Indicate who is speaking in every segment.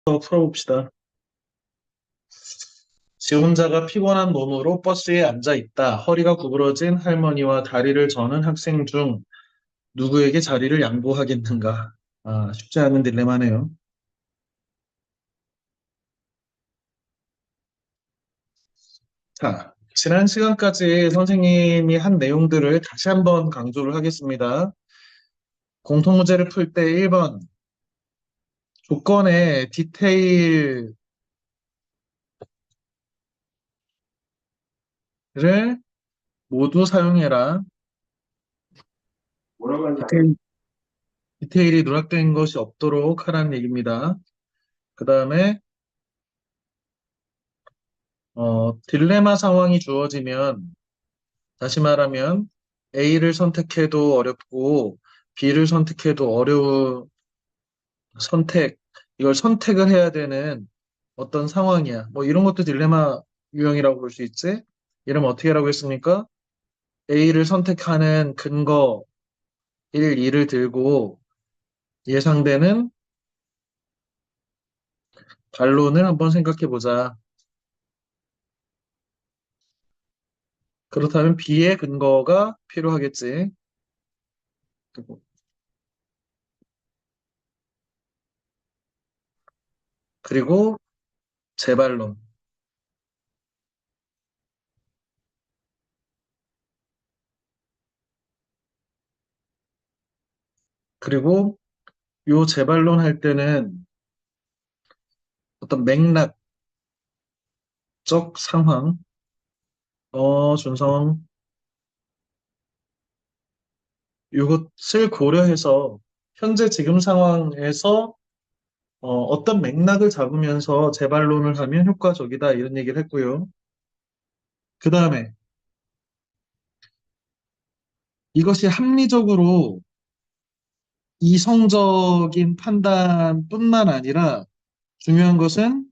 Speaker 1: 풀어봅시다. 지 혼자가 피곤한 몸으로 버스에 앉아 있다. 허리가 구부러진 할머니와 다리를 저는 학생 중 누구에게 자리를 양보하겠는가? 쉽지 않은 딜레마네요. 자, 지난 시간까지 선생님이 한 내용들을 다시 한번 강조를 하겠습니다. 공통문제를 풀 때 1번, 조건의 디테일을 모두 사용해라. 뭐라고 하냐? 디테일이 누락된 것이 없도록 하라는 얘기입니다. 그 다음에 딜레마 상황이 주어지면, 다시 말하면, A를 선택해도 어렵고, B를 선택해도 어려운 선택, 이걸 선택을 해야 되는 어떤 상황이야. 뭐 이런 것도 딜레마 유형이라고 볼 수 있지? 이러면 어떻게 하라고 했습니까? A를 선택하는 근거 1, 2를 들고 예상되는 반론을 한번 생각해 보자. 그렇다면 B의 근거가 필요하겠지. 그리고 재반론. 그리고 요 재반론 할 때는 어떤 맥락적 상황, 준성, 이것을 고려해서 현재 지금 상황에서 어떤 맥락을 잡으면서 재반론을 하면 효과적이다 이런 얘기를 했고요. 그 다음에 이것이 합리적으로 이성적인 판단뿐만 아니라 중요한 것은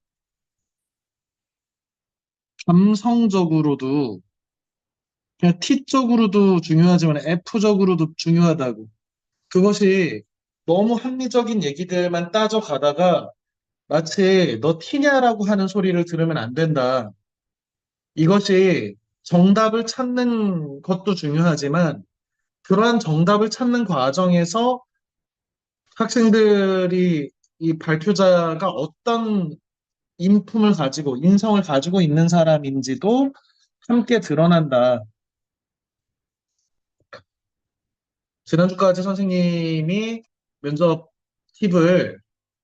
Speaker 1: 감성적으로도 그냥 T적으로도 중요하지만 F적으로도 중요하다고. 그것이 너무 합리적인 얘기들만 따져가다가 마치 너 티냐라고 하는 소리를 들으면 안 된다. 이것이 정답을 찾는 것도 중요하지만 그러한 정답을 찾는 과정에서 학생들이 이 발표자가 어떤 인품을 가지고, 인성을 가지고 있는 사람인지도 함께 드러난다. 지난주까지 선생님이 면접 팁을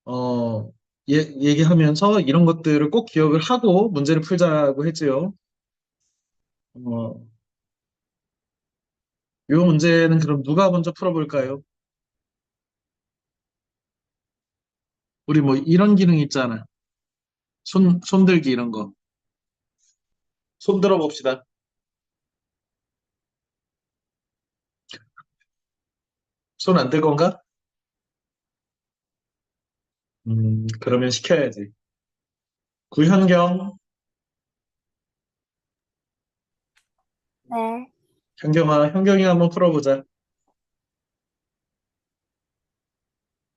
Speaker 1: 어, 얘기하면서 이런 것들을 꼭 기억을 하고 문제를 풀자고 했지요. 어, 이 문제는 그럼 누가 먼저 풀어볼까요? 우리 뭐 이런 기능 있잖아. 손들기 이런 거. 손 들어봅시다. 손 안 들 건가? 그러면 시켜야지. 구현경,
Speaker 2: 네.
Speaker 1: 현경이 한번 풀어보자.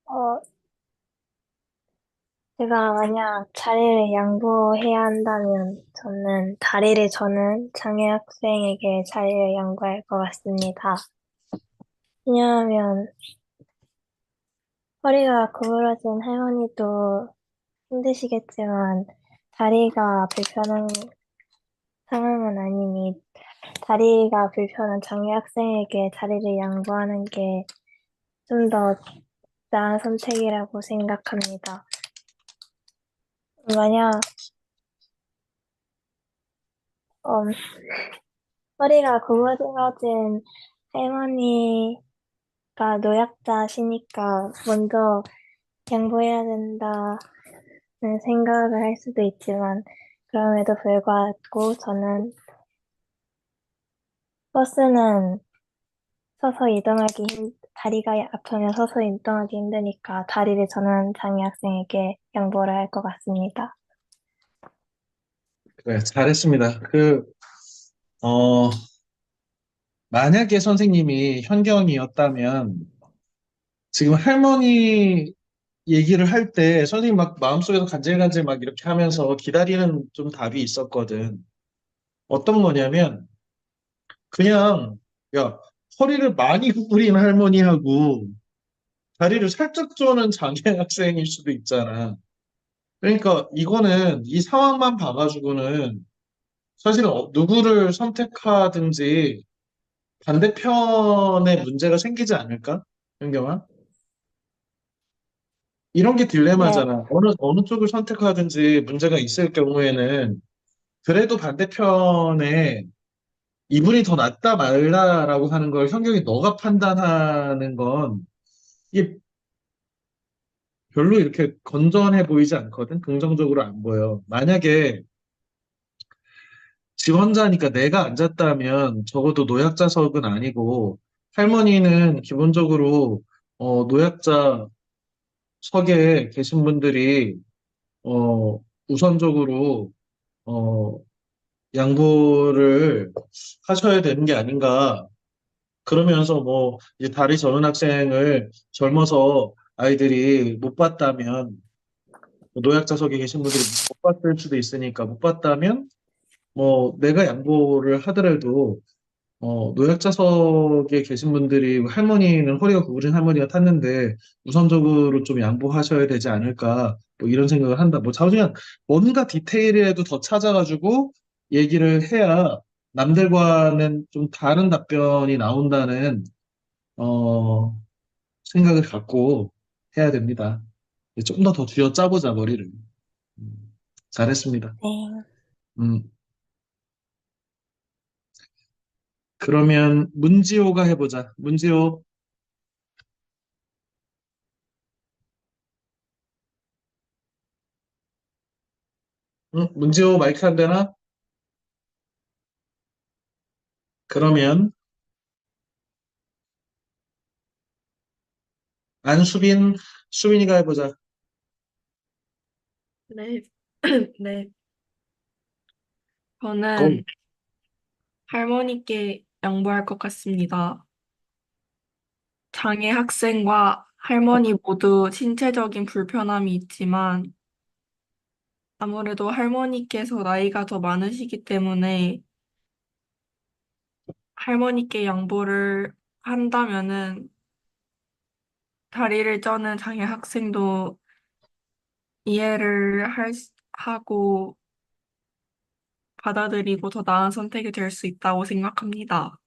Speaker 2: 어, 제가 만약 자리를 양보해야 한다면 저는 다리를 저는 장애 학생에게 자리를 양보할 것 같습니다. 왜냐하면 허리가 구부러진 할머니도 힘드시겠지만 다리가 불편한 상황은 아니니 다리가 불편한 장애 학생에게 자리를 양보하는 게 좀 더 나은 선택이라고 생각합니다. 만약 음, 허리가 구부러진 할머니가 노약자시니까 먼저 양보해야 된다는 생각을 할 수도 있지만, 그럼에도 불구하고 저는 버스는 다리가 아프면 서서 이동하기 힘드니까 다리를 저는 장애 학생에게 양보를 할 것 같습니다.
Speaker 1: 그래, 잘했습니다. 어, 만약에 선생님이 현경이었다면 지금 할머니가 얘기를 할 때 선생님 막 마음속에서 간질간질 막 이렇게 하면서 기다리는 좀 답이 있었거든. 어떤 거냐면 그냥 야 허리를 많이 구부린 할머니하고 다리를 살짝 조는 장애 학생일 수도 있잖아. 그러니까 이거는 이 상황만 봐가지고는 사실은 누구를 선택하든지 반대편에 문제가 생기지 않을까? 현경아? 이런 게
Speaker 2: 네,
Speaker 1: 딜레마잖아. 어느 쪽을 선택하든지 문제가 있을 경우에는 그래도 반대편에 이분이 더 낫다 말다라고 하는 걸 현경이 너가 판단하는 건 이게 별로 이렇게 건전해 보이지 않거든? 긍정적으로 안 보여. 만약에 지 혼자니까 내가 앉았다면 적어도 노약자석은 아니고 할머니는 기본적으로 노약자석에 계신 분들이 어, 우선적으로 어, 양보를 하셔야 되는 게 아닌가. 그러면서 뭐 이제 다리 저는 학생을 젊어서 아이들이 못 봤다면 노약자석에 계신 분들이 못 봤을 수도 있으니까 못 봤다면 뭐 내가 양보를 하더라도 노약자석에 계신 분들이 할머니는 허리가 구부린 할머니가 탔는데 우선적으로 좀 양보하셔야 되지 않을까 뭐 이런 생각을 한다. 뭐 자우지간 뭔가 디테일이라도 더 찾아가지고 얘기를 해야 남들과는 좀 다른 답변이 나온다는 어, 생각을 갖고 해야 됩니다. 좀 더 쥐어짜보자 머리를. 잘했습니다.
Speaker 2: 네.
Speaker 1: 음, 그러면 문지호가 해보자. 문지호, 응? 문지호 마이크 안 되나? 그러면 안수빈, 수빈이가 해보자.
Speaker 3: 네, 네.
Speaker 1: 고.
Speaker 3: 저는 할머니께 양보할 것 같습니다. 장애 학생과 할머니 모두 신체적인 불편함이 있지만 아무래도 할머니께서 나이가 더 많으시기 때문에 할머니께 양보를 한다면은 다리를 쩌는 장애 학생도 이해를 하고 받아들이고 더 나은 선택이 될 수 있다고 생각합니다.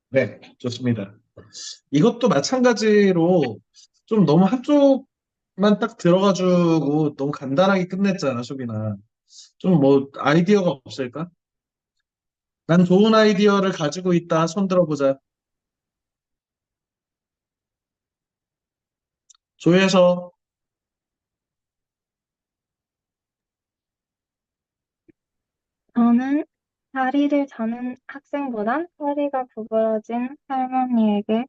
Speaker 1: 네, 좋습니다. 이것도 마찬가지로 좀 너무 한쪽만 딱 들어가지고 너무 간단하게 끝냈잖아, 수빈아. 좀 뭐 아이디어가 없을까? 난 좋은 아이디어를 가지고 있다. 손 들어보자. 조회서,
Speaker 4: 저는 다리를 저는 학생보단 허리가 구부러진 할머니에게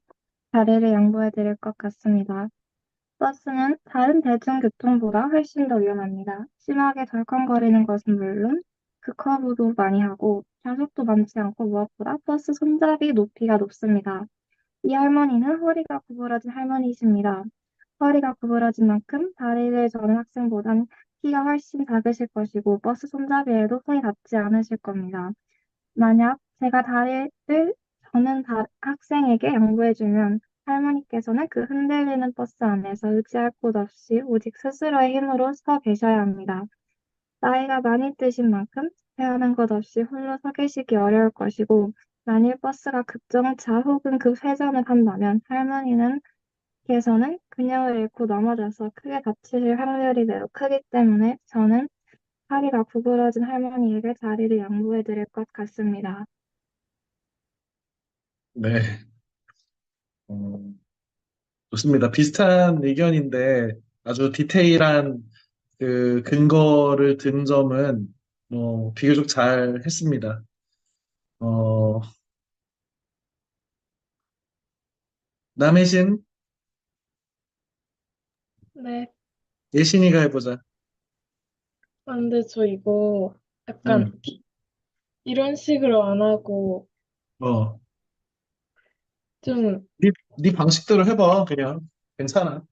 Speaker 4: 다리를 양보해 드릴 것 같습니다. 버스는 다른 대중교통보다 훨씬 더 위험합니다. 심하게 덜컹거리는 것은 물론 극커브도 많이 하고 좌석도 많지 않고 무엇보다 버스 손잡이 높이가 높습니다. 이 할머니는 허리가 구부러진 할머니이십니다. 허리가 구부러진 만큼 다리를 저는 학생보단 키가 훨씬 작으실 것이고 버스 손잡이에도 손이 닿지 않으실 겁니다. 만약 제가 다리를 저는 학생에게 양보해주면 할머니께서는 그 흔들리는 버스 안에서 의지할 곳 없이 오직 스스로의 힘으로 서 계셔야 합니다. 나이가 많이 드신 만큼 대하는 것 없이 홀로 서 계시기 어려울 것이고 만일 버스가 급정차 혹은 급회전을 한다면 할머니는 께서는 균형을 잃고 넘어져서 크게 다치실 확률이 매우 크기 때문에 저는 다리가 구부러진 할머니에게 자리를 양보해 드릴 것 같습니다.
Speaker 1: 네, 어, 좋습니다. 비슷한 의견인데 아주 디테일한 그 근거를 든 점은 비교적 잘 했습니다. 어, 남해신,
Speaker 3: 네.
Speaker 1: 예신이가 해보자.
Speaker 3: 아, 근데 저 이거 약간
Speaker 1: 응.
Speaker 5: 이런 식으로 안 하고
Speaker 1: 어,
Speaker 5: 좀
Speaker 1: 네 방식대로 해봐, 그냥. 괜찮아.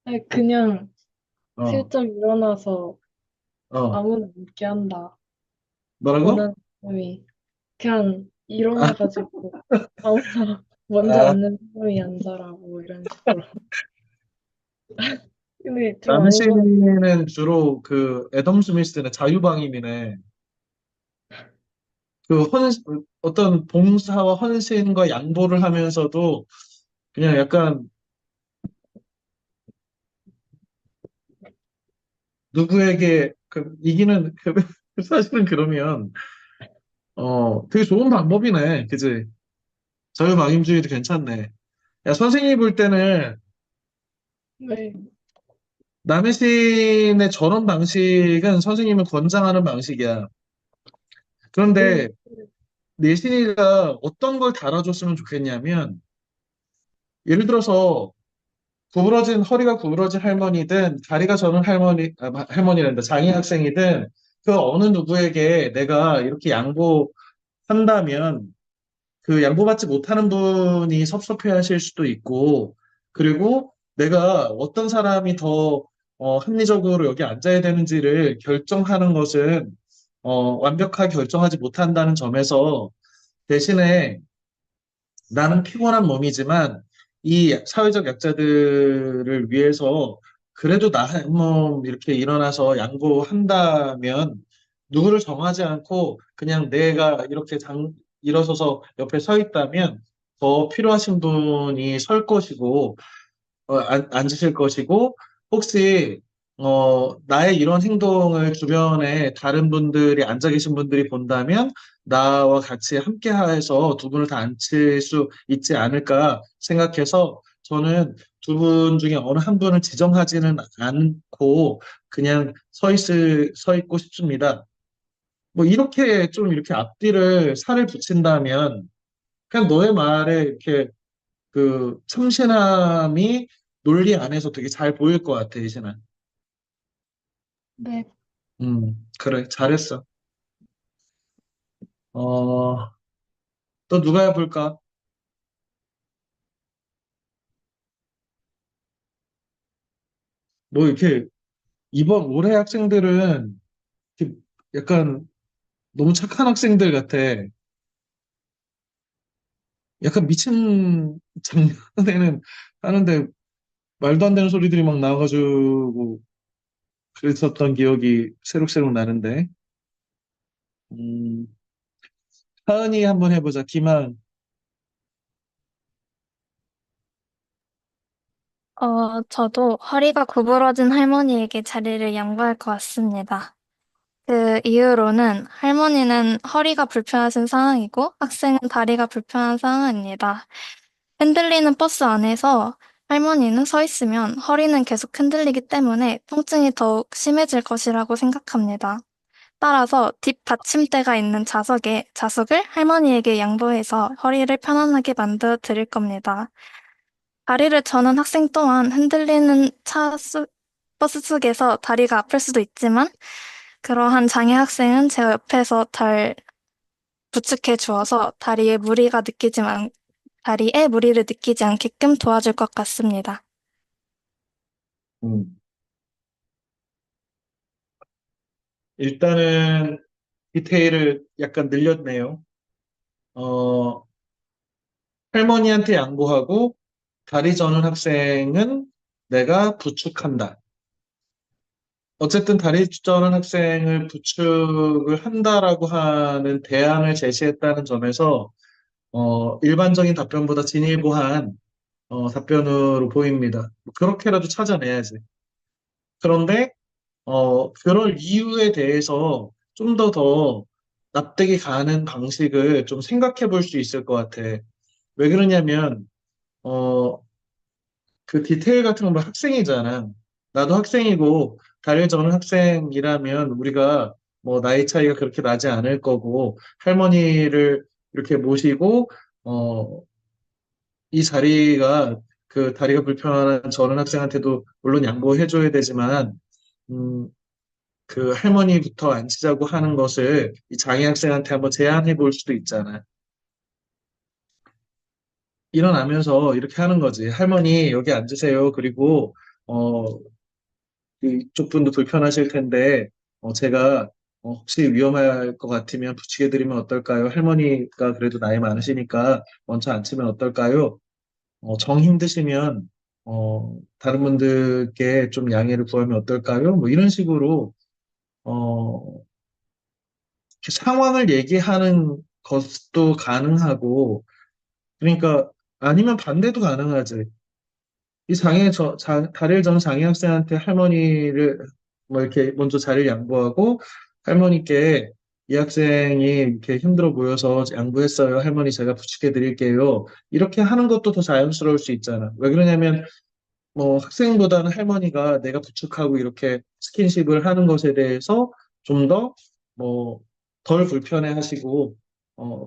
Speaker 5: 아니, 그냥
Speaker 1: 어,
Speaker 5: 슬쩍 일어나서
Speaker 1: 어.
Speaker 5: 아무나 앉게 한다.
Speaker 1: 뭐라고?
Speaker 5: 원하는 사람이 그냥
Speaker 1: 아,
Speaker 5: 일어나가지고 아무나 먼저
Speaker 1: 아,
Speaker 5: 앉는 사람이 앉아라고 이런 식으로. 근데 좀 아닌 것 같아.
Speaker 1: 남시는 주로 그 애덤 스미스는 자유방임이네. 그 어떤 봉사와 헌신과 양보를 하면서도 그냥 약간 누구에게 이기는 사실은 그러면 되게 좋은 방법이네. 그지? 자유방임주의도 괜찮네. 야, 선생님이 볼 때는
Speaker 5: 네.
Speaker 1: 남의 시인의 저런 방식은 선생님은 권장하는 방식이야.
Speaker 5: 오,
Speaker 1: 그런데 내신이가 어떤 걸 달아줬으면 좋겠냐면, 예를 들어서 허리가 구부러진 할머니든 다리가 저는 할머니란다. 장애 학생이든 그 어느 누구에게 내가 이렇게 양보한다면 그 양보받지 못하는 분이 섭섭해 하실 수도 있고, 그리고 내가 어떤 사람이 더 합리적으로 여기 앉아야 되는지를 결정하는 것은 완벽하게 결정하지 못한다는 점에서 대신에 나는 피곤한 몸이지만 이 사회적 약자들을 위해서 그래도 나 한 몸 이렇게 일어나서 양보한다면 누구를 정하지 않고 그냥 내가 이렇게 일어서서 옆에 서 있다면 더 필요하신 분이 설 것이고 앉으실 것이고, 혹시, 나의 이런 행동을 주변에 다른 분들이, 앉아 계신 분들이 본다면, 나와 같이 함께 해서 두 분을 다 앉힐 수 있지 않을까 생각해서, 저는 두 분 중에 어느 한 분을 지정하지는 않고, 그냥 서 있고 싶습니다. 뭐, 이렇게 좀 이렇게 앞뒤를 살을 붙인다면, 그냥 너의 말에 이렇게 참신함이 논리 안에서 되게 잘 보일 것 같아, 이제는.
Speaker 5: 네.
Speaker 1: 그래, 잘했어. 어, 또 누가 해볼까? 뭐, 이렇게, 이번 올해 학생들은 이렇게 약간 너무 착한 학생들 같아. 약간 미친 작년에는 하는데 말도 안 되는 소리들이 막 나와가지고 그랬었던 기억이 새록새록 나는데. 음, 하은이 한번 해보자. 기만.
Speaker 2: 저도 허리가 구부러진 할머니에게 자리를 양보할 것 같습니다. 그 이유로는 할머니는 허리가 불편하신 상황이고 학생은 다리가 불편한 상황입니다. 흔들리는 버스 안에서 할머니는 서 있으면 허리는 계속 흔들리기 때문에 통증이 더욱 심해질 것이라고 생각합니다. 따라서 뒷 받침대가 있는 좌석을 할머니에게 양보해서 허리를 편안하게 만들어 드릴 겁니다. 다리를 저는 학생 또한 흔들리는 버스 속에서 다리가 아플 수도 있지만 그러한 장애 학생은 제 옆에서 잘 부축해 주어서 다리에 무리를 느끼지 않게끔 도와줄 것 같습니다.
Speaker 1: 음, 일단은 디테일을 약간 늘렸네요. 어, 할머니한테 양보하고 다리 저는 학생은 내가 부축한다. 어쨌든 다리 저는 학생을 부축을 한다라고 하는 대안을 제시했다는 점에서 일반적인 답변보다 진일보한 답변으로 보입니다. 뭐 그렇게라도 찾아내야지. 그런데 그럴 이유에 대해서 좀 더 납득이 가는 방식을 좀 생각해 볼 수 있을 것 같아. 왜 그러냐면 어, 그 디테일 같은 건 뭐 학생이잖아. 나도 학생이고, 다를 저는 학생이라면 우리가 뭐 나이 차이가 그렇게 나지 않을 거고, 할머니를 이렇게 모시고, 어, 이 자리가 그 다리가 불편한 저는 학생한테도 물론 양보해줘야 되지만, 음, 그 할머니부터 앉히자고 하는 것을 이 장애 학생한테 한번 제안해 볼 수도 있잖아. 일어나면서 이렇게 하는 거지. 할머니, 여기 앉으세요. 그리고, 어, 이쪽 분도 불편하실 텐데, 제가, 혹시 위험할 것 같으면 부치게 드리면 어떨까요? 할머니가 그래도 나이 많으시니까 먼저 앉히면 어떨까요? 정 힘드시면, 다른 분들께 좀 양해를 구하면 어떨까요? 뭐 이런 식으로, 어, 이렇게 상황을 얘기하는 것도 가능하고, 그러니까, 아니면 반대도 가능하지. 이 다리를 저는 장애 학생한테 할머니를, 뭐 이렇게 먼저 자리를 양보하고, 할머니께 이 학생이 이렇게 힘들어 보여서 양보했어요. 할머니 제가 부축해 드릴게요. 이렇게 하는 것도 더 자연스러울 수 있잖아. 왜 그러냐면, 뭐 학생보다는 할머니가 내가 부축하고 이렇게 스킨십을 하는 것에 대해서 좀 더, 뭐, 덜 불편해 하시고,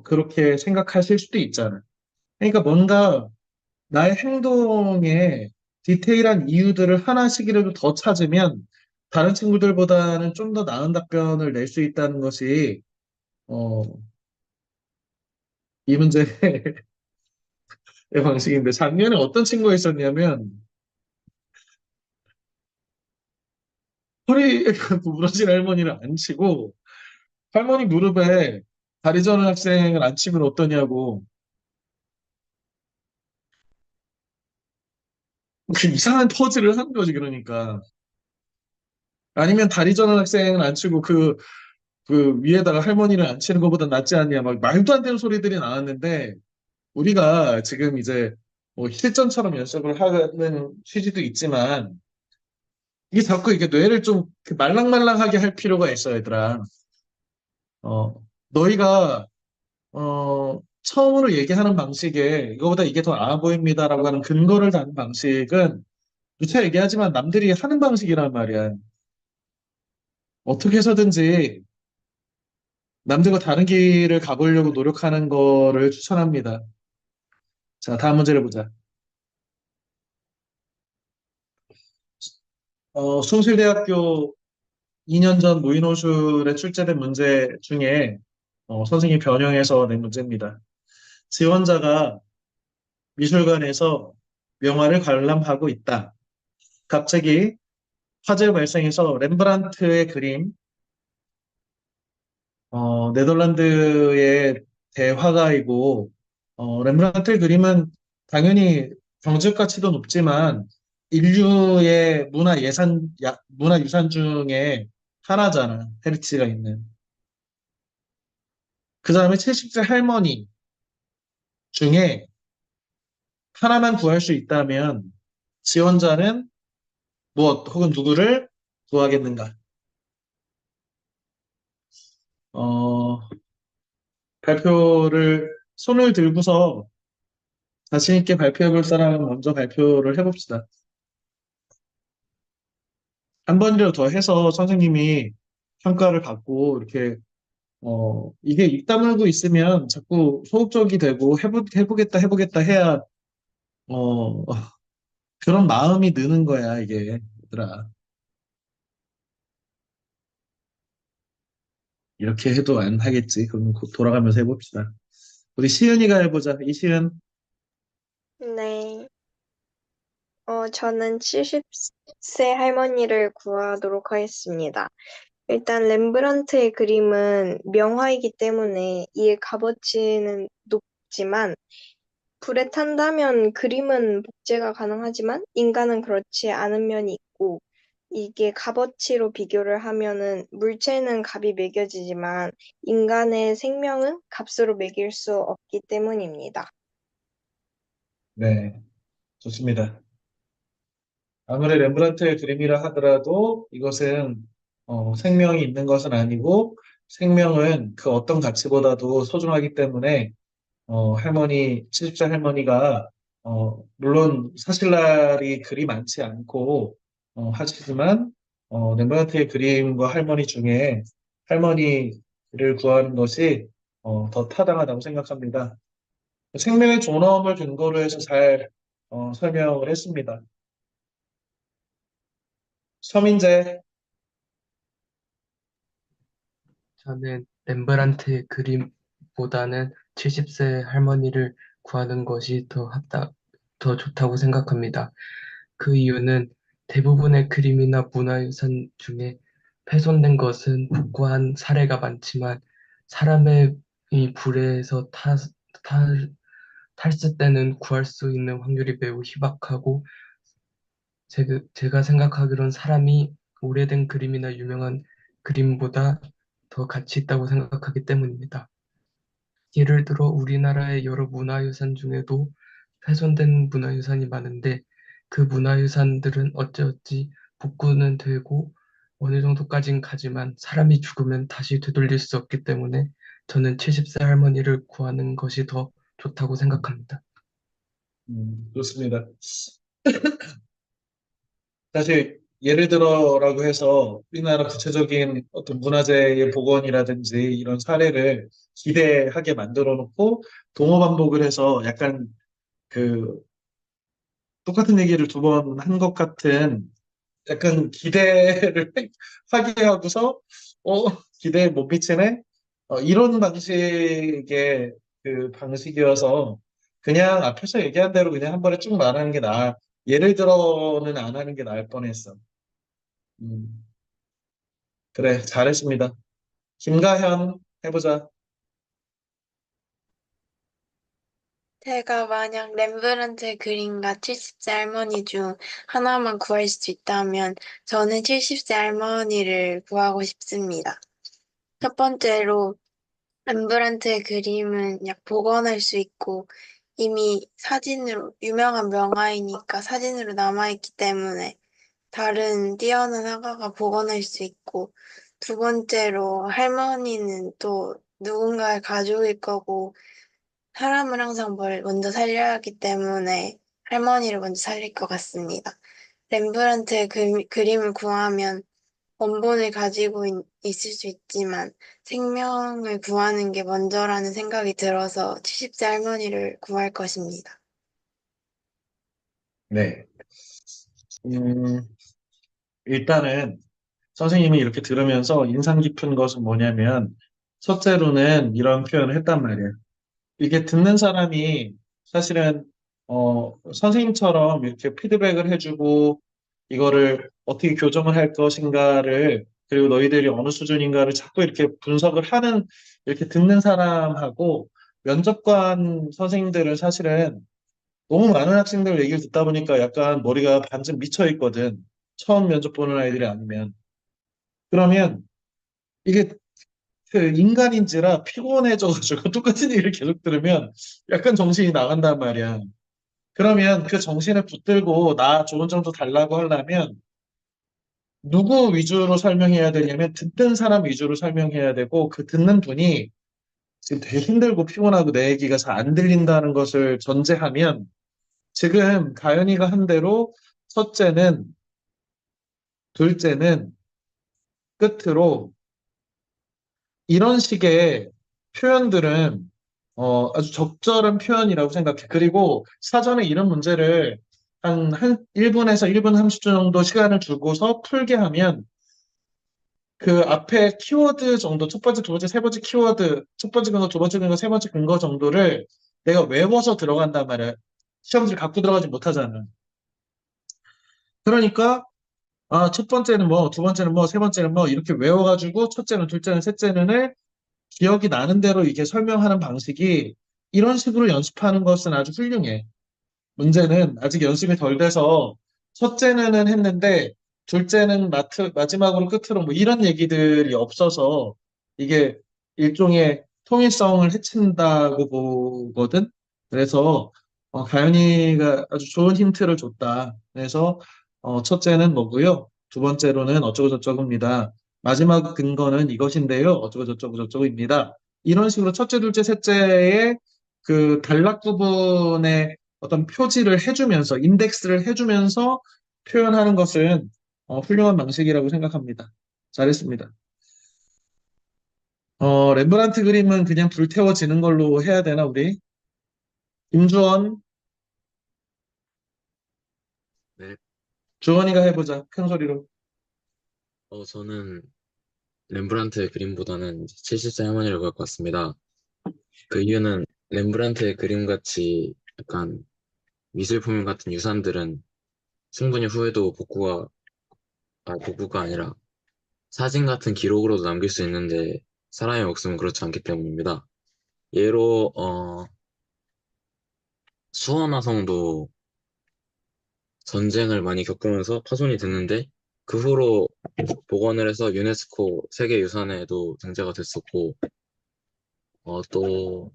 Speaker 1: 그렇게 생각하실 수도 있잖아. 그러니까 뭔가 나의 행동에 디테일한 이유들을 하나씩이라도 더 찾으면 다른 친구들보다는 좀 더 나은 답변을 낼 수 있다는 것이 어, 이 문제의 방식인데 작년에 어떤 친구가 있었냐면 허리가 구부러진 할머니를 안 치고 할머니 무릎에 다리 저는 학생을 안 치면 어떠냐고 그 이상한 퍼즐을 한 거지 그러니까 아니면 다리 저는 학생을 안 치고 그 위에다가 할머니를 앉히는 것보다 낫지 않냐 막 말도 안 되는 소리들이 나왔는데 우리가 지금 이제 뭐 실전처럼 연습을 하는 취지도 있지만 이게 자꾸 이게 뇌를 좀 말랑말랑하게 할 필요가 있어 얘들아. 너희가 처음으로 얘기하는 방식에 이거보다 이게 더 나아 보입니다라고 하는 근거를 다는 방식은 누차 얘기하지만 남들이 하는 방식이란 말이야. 어떻게 해서든지 남들과 다른 길을 가보려고 노력하는 거를 추천합니다. 자, 다음 문제를 보자. 숭실대학교 2년 전 모의노술에 출제된 문제 중에 선생님이 변형해서 낸 문제입니다. 지원자가 미술관에서 명화를 관람하고 있다. 갑자기 화재 발생해서 렘브란트의 그림, 네덜란드의 대화가이고, 렘브란트의 그림은 당연히 경제적 가치도 높지만 인류의 문화유산 중에 하나잖아. 헤리티지가 있는. 그 다음에 70세 할머니 중에 하나만 구할 수 있다면 지원자는 무엇 혹은 누구를 구하겠는가? 어, 발표를 손을 들고서 자신 있게 발표해 볼 사람은 먼저 발표를 해봅시다. 한 번이라도 더 해서 선생님이 평가를 받고 이렇게 이게 입 다물고 있으면 자꾸 소극적이 되고 해보겠다 해야 어, 그런 마음이 느는 거야 이게 얘들아. 이렇게 해도 안 하겠지. 그럼 곧 돌아가면서 해봅시다. 우리 시은이가 해보자. 이시은.
Speaker 6: 네. 저는 70세 할머니를 구하도록 하겠습니다. 일단 렘브란트의 그림은 명화이기 때문에 이의 값어치는 높지만 불에 탄다면 그림은 복제가 가능하지만 인간은 그렇지 않은 면이 있고 이게 값어치로 비교를 하면은 물체는 값이 매겨지지만 인간의 생명은 값으로 매길 수 없기 때문입니다.
Speaker 1: 네, 좋습니다. 아무리 렘브란트의 그림이라 하더라도 이것은 생명이 있는 것은 아니고 생명은 그 어떤 가치보다도 소중하기 때문에 70살 할머니가 물론 사실날이 그리 많지 않고 하시지만 렘브란트의 그림과 할머니 중에 할머니를 구하는 것이 더 타당하다고 생각합니다. 생명의 존엄을 근거로 해서 잘 설명을 했습니다. 서민재,
Speaker 7: 저는 렘브란트의 그림보다는 70세 할머니를 구하는 것이 더 좋다고 생각합니다. 그 이유는 대부분의 그림이나 문화유산 중에 훼손된 것은 복구한 사례가 많지만 사람의 이 불에서 탈수 때는 구할 수 있는 확률이 매우 희박하고 제가 생각하기론 사람이 오래된 그림이나 유명한 그림보다 더 가치 있다고 생각하기 때문입니다. 예를 들어 우리나라의 여러 문화유산 중에도 훼손된 문화유산이 많은데 그 문화유산들은 어찌어찌 복구는 되고 어느 정도까진 가지만 사람이 죽으면 다시 되돌릴 수 없기 때문에 저는 70세 할머니를 구하는 것이 더 좋다고 생각합니다.
Speaker 1: 좋습니다. 사실 예를 들어라고 해서 우리나라 구체적인 어떤 문화재의 복원이라든지 이런 사례를 기대하게 만들어 놓고 동어 반복을 해서 약간 그 똑같은 얘기를 두 번 한 것 같은 약간 기대를 하게 하고서 기대에 못 미치네 이런 방식의 그 방식이어서 그냥 앞에서 얘기한 대로 그냥 한 번에 쭉 말하는 게 나아. 예를 들어는 안 하는 게 나을 뻔했어. 음, 그래, 잘했습니다. 김가현 해보자.
Speaker 8: 제가 만약 렘브란트의 그림과 70세 할머니 중 하나만 구할 수 있다면 저는 70세 할머니를 구하고 싶습니다. 첫 번째로 렘브란트의 그림은 약 복원할 수 있고 이미 사진으로 유명한 명화이니까 사진으로 남아있기 때문에 다른 뛰어난 화가가 복원할 수 있고 두 번째로 할머니는 또 누군가의 가족일 거고 사람을 항상 먼저 살려야 하기 때문에 할머니를 먼저 살릴 것 같습니다. 렘브란트의 그림을 구하면 원본을 가지고 있을 수 있지만 생명을 구하는 게 먼저라는 생각이 들어서 70세 할머니를 구할 것입니다.
Speaker 1: 네. 일단은 선생님이 이렇게 들으면서 인상 깊은 것은 뭐냐면 첫째로는 이런 표현을 했단 말이에요. 이게 듣는 사람이 사실은 선생님처럼 이렇게 피드백을 해주고 이거를 어떻게 교정을 할 것인가를 그리고 너희들이 어느 수준인가를 자꾸 이렇게 분석을 하는 이렇게 듣는 사람하고 면접관 선생님들은 사실은 너무 많은 학생들 얘기를 듣다 보니까 약간 머리가 반쯤 미쳐 있거든. 처음 면접 보는 아이들이 아니면. 그러면 이게 그 인간인지라 피곤해져가지고 똑같은 얘기를 계속 들으면 약간 정신이 나간단 말이야. 그러면 그 정신을 붙들고 나 좋은 정도 달라고 하려면 누구 위주로 설명해야 되냐면 듣는 사람 위주로 설명해야 되고 그 듣는 분이 지금 되게 힘들고 피곤하고 내 얘기가 잘 안 들린다는 것을 전제하면 지금 가연이가 한 대로 첫째는 둘째는 끝으로 이런 식의 표현들은 아주 적절한 표현이라고 생각해. 그리고 사전에 이런 문제를 한 1분에서 1분 30초 정도 시간을 두고서 풀게 하면 그 앞에 키워드 정도, 첫 번째, 두 번째, 세 번째 키워드, 첫 번째 근거, 두 번째 근거, 세 번째 근거 정도를 내가 외워서 들어간단 말이야. 시험지를 갖고 들어가지 못하잖아. 그러니까 첫 번째는 뭐, 두 번째는 뭐, 세 번째는 뭐, 이렇게 외워가지고, 첫째는, 둘째는, 셋째는을 기억이 나는 대로 이게 설명하는 방식이 이런 식으로 연습하는 것은 아주 훌륭해. 문제는 아직 연습이 덜 돼서 첫째는 했는데, 둘째는 마지막으로 끝으로 뭐 이런 얘기들이 없어서 이게 일종의 통일성을 해친다고 보거든. 그래서 가연이가 아주 좋은 힌트를 줬다. 그래서 첫째는 뭐고요? 두 번째로는 어쩌고 저쩌고입니다. 마지막 근거는 이것인데요. 어쩌고 저쩌고 저쩌고입니다. 이런 식으로 첫째, 둘째, 셋째의 그 단락 부분의 어떤 표지를 해주면서, 인덱스를 해주면서 표현하는 것은 훌륭한 방식이라고 생각합니다. 잘했습니다. 렘브란트 그림은 그냥 불태워지는 걸로 해야 되나, 우리? 김주원,
Speaker 9: 네,
Speaker 1: 주원이가 해보자. 큰 소리로.
Speaker 9: 저는 렘브란트의 그림보다는 70세 할머니를 구할 것 같습니다. 그 이유는 렘브란트의 그림같이 약간 미술품 같은 유산들은 충분히 후에도 복구가 아니라 사진 같은 기록으로도 남길 수 있는데 사람의 목숨은 그렇지 않기 때문입니다. 예로, 수원화성도 전쟁을 많이 겪으면서 파손이 됐는데 그 후로 복원을 해서 유네스코 세계유산에도 등재가 됐었고, 또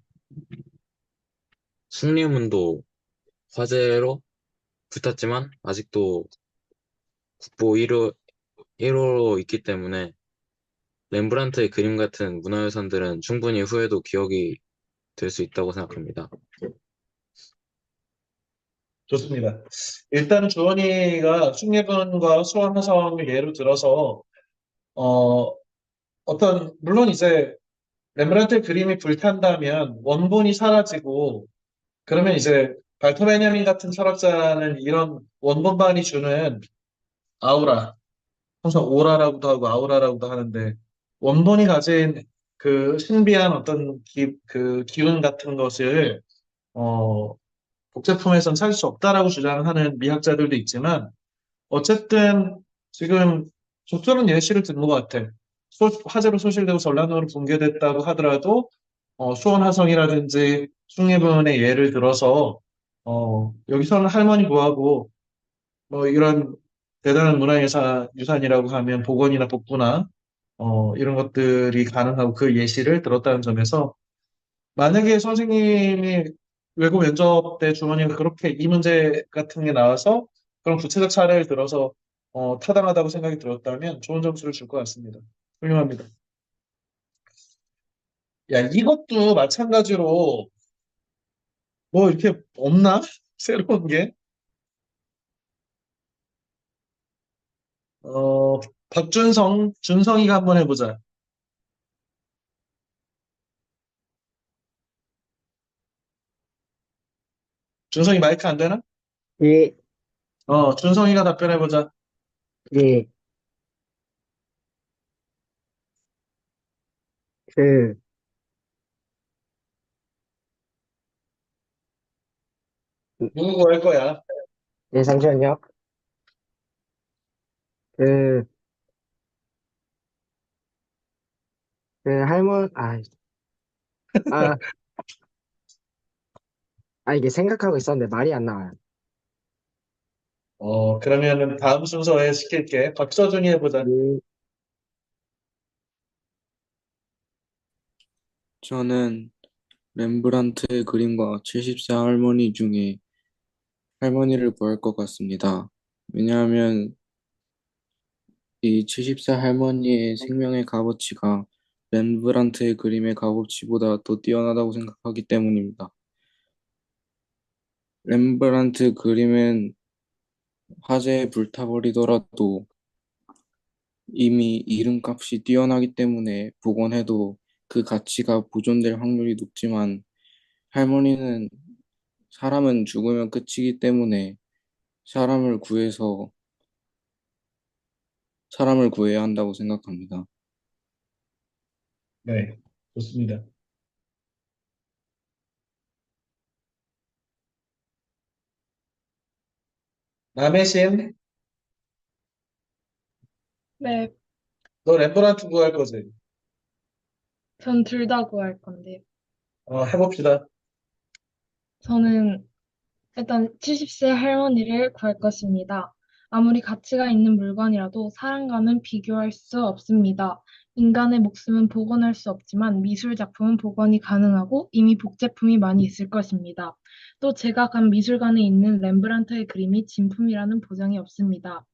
Speaker 9: 숭례문도 화재로 불탔지만 아직도 국보 1호로 있기 때문에 렘브란트의 그림 같은 문화유산들은 충분히 후에도 기억이 될 수 있다고 생각합니다.
Speaker 1: 좋습니다. 일단 주원이가 숭례문과 수원화성을 예로 들어서 어, 물론 이제 렘브란트의 그림이 불탄다면 원본이 사라지고 그러면 이제 발터 베냐민 같은 철학자는 이런 원본만이 주는 아우라, 항상 오라라고도 하고 아우라라고도 하는데 원본이 가진 그 신비한 어떤 그 기운 같은 것을 어, 복제품에선 살 수 없다라고 주장하는 미학자들도 있지만 어쨌든 지금 적절한 예시를 든 것 같아. 화재로 소실되고 전란으로 붕괴됐다고 하더라도 수원화성이라든지 숭례문의 예를 들어서 여기서는 할머니 구하고 뭐 이런 대단한 유산이라고 하면 복원이나 복구나 이런 것들이 가능하고 그 예시를 들었다는 점에서 만약에 선생님이 외국 면접 때 주머니가 그렇게 이 문제 같은 게 나와서 그런 구체적 사례를 들어서 타당하다고 생각이 들었다면 좋은 점수를 줄 것 같습니다. 훌륭합니다. 야, 이것도 마찬가지로 뭐 이렇게 없나? 새로운 게? 어, 준성이가 한번 해보자. 준성이 마이크 안 되나?
Speaker 10: 예,
Speaker 1: 준성이가 답변해보자.
Speaker 10: 예, 그,
Speaker 1: 누구 구할 거야?
Speaker 10: 예, 잠시만요. 그, 아, 이게 생각하고 있었는데 말이 안 나와요.
Speaker 1: 그러면은 다음 순서에 시킬게. 박서준이 해보자.
Speaker 10: 예,
Speaker 11: 저는 렘브란트의 그림과 70세 할머니 중에 할머니를 구할 것 같습니다. 왜냐하면 이 70세 할머니의 생명의 값어치가 렘브란트의 그림의 값어치보다 더 뛰어나다고 생각하기 때문입니다. 렘브란트 그림은 화재에 불타버리더라도 이미 이름값이 뛰어나기 때문에 복원해도 그 가치가 보존될 확률이 높지만 할머니는 사람은 죽으면 끝이기 때문에 사람을 구해서 사람을 구해야 한다고 생각합니다.
Speaker 1: 네, 좋습니다. 남해신,
Speaker 5: 네,
Speaker 1: 너 렘브란트 구할 거지?
Speaker 5: 전 둘 다 구할 건데요.
Speaker 1: 해봅시다.
Speaker 5: 저는 일단 70세 할머니를 구할 것입니다. 아무리 가치가 있는 물건이라도 사람과는 비교할 수 없습니다. 인간의 목숨은 복원할 수 없지만 미술 작품은 복원이 가능하고 이미 복제품이 많이 있을 것입니다. 또 제가 간 미술관에 있는 렘브란트의 그림이 진품이라는 보장이 없습니다.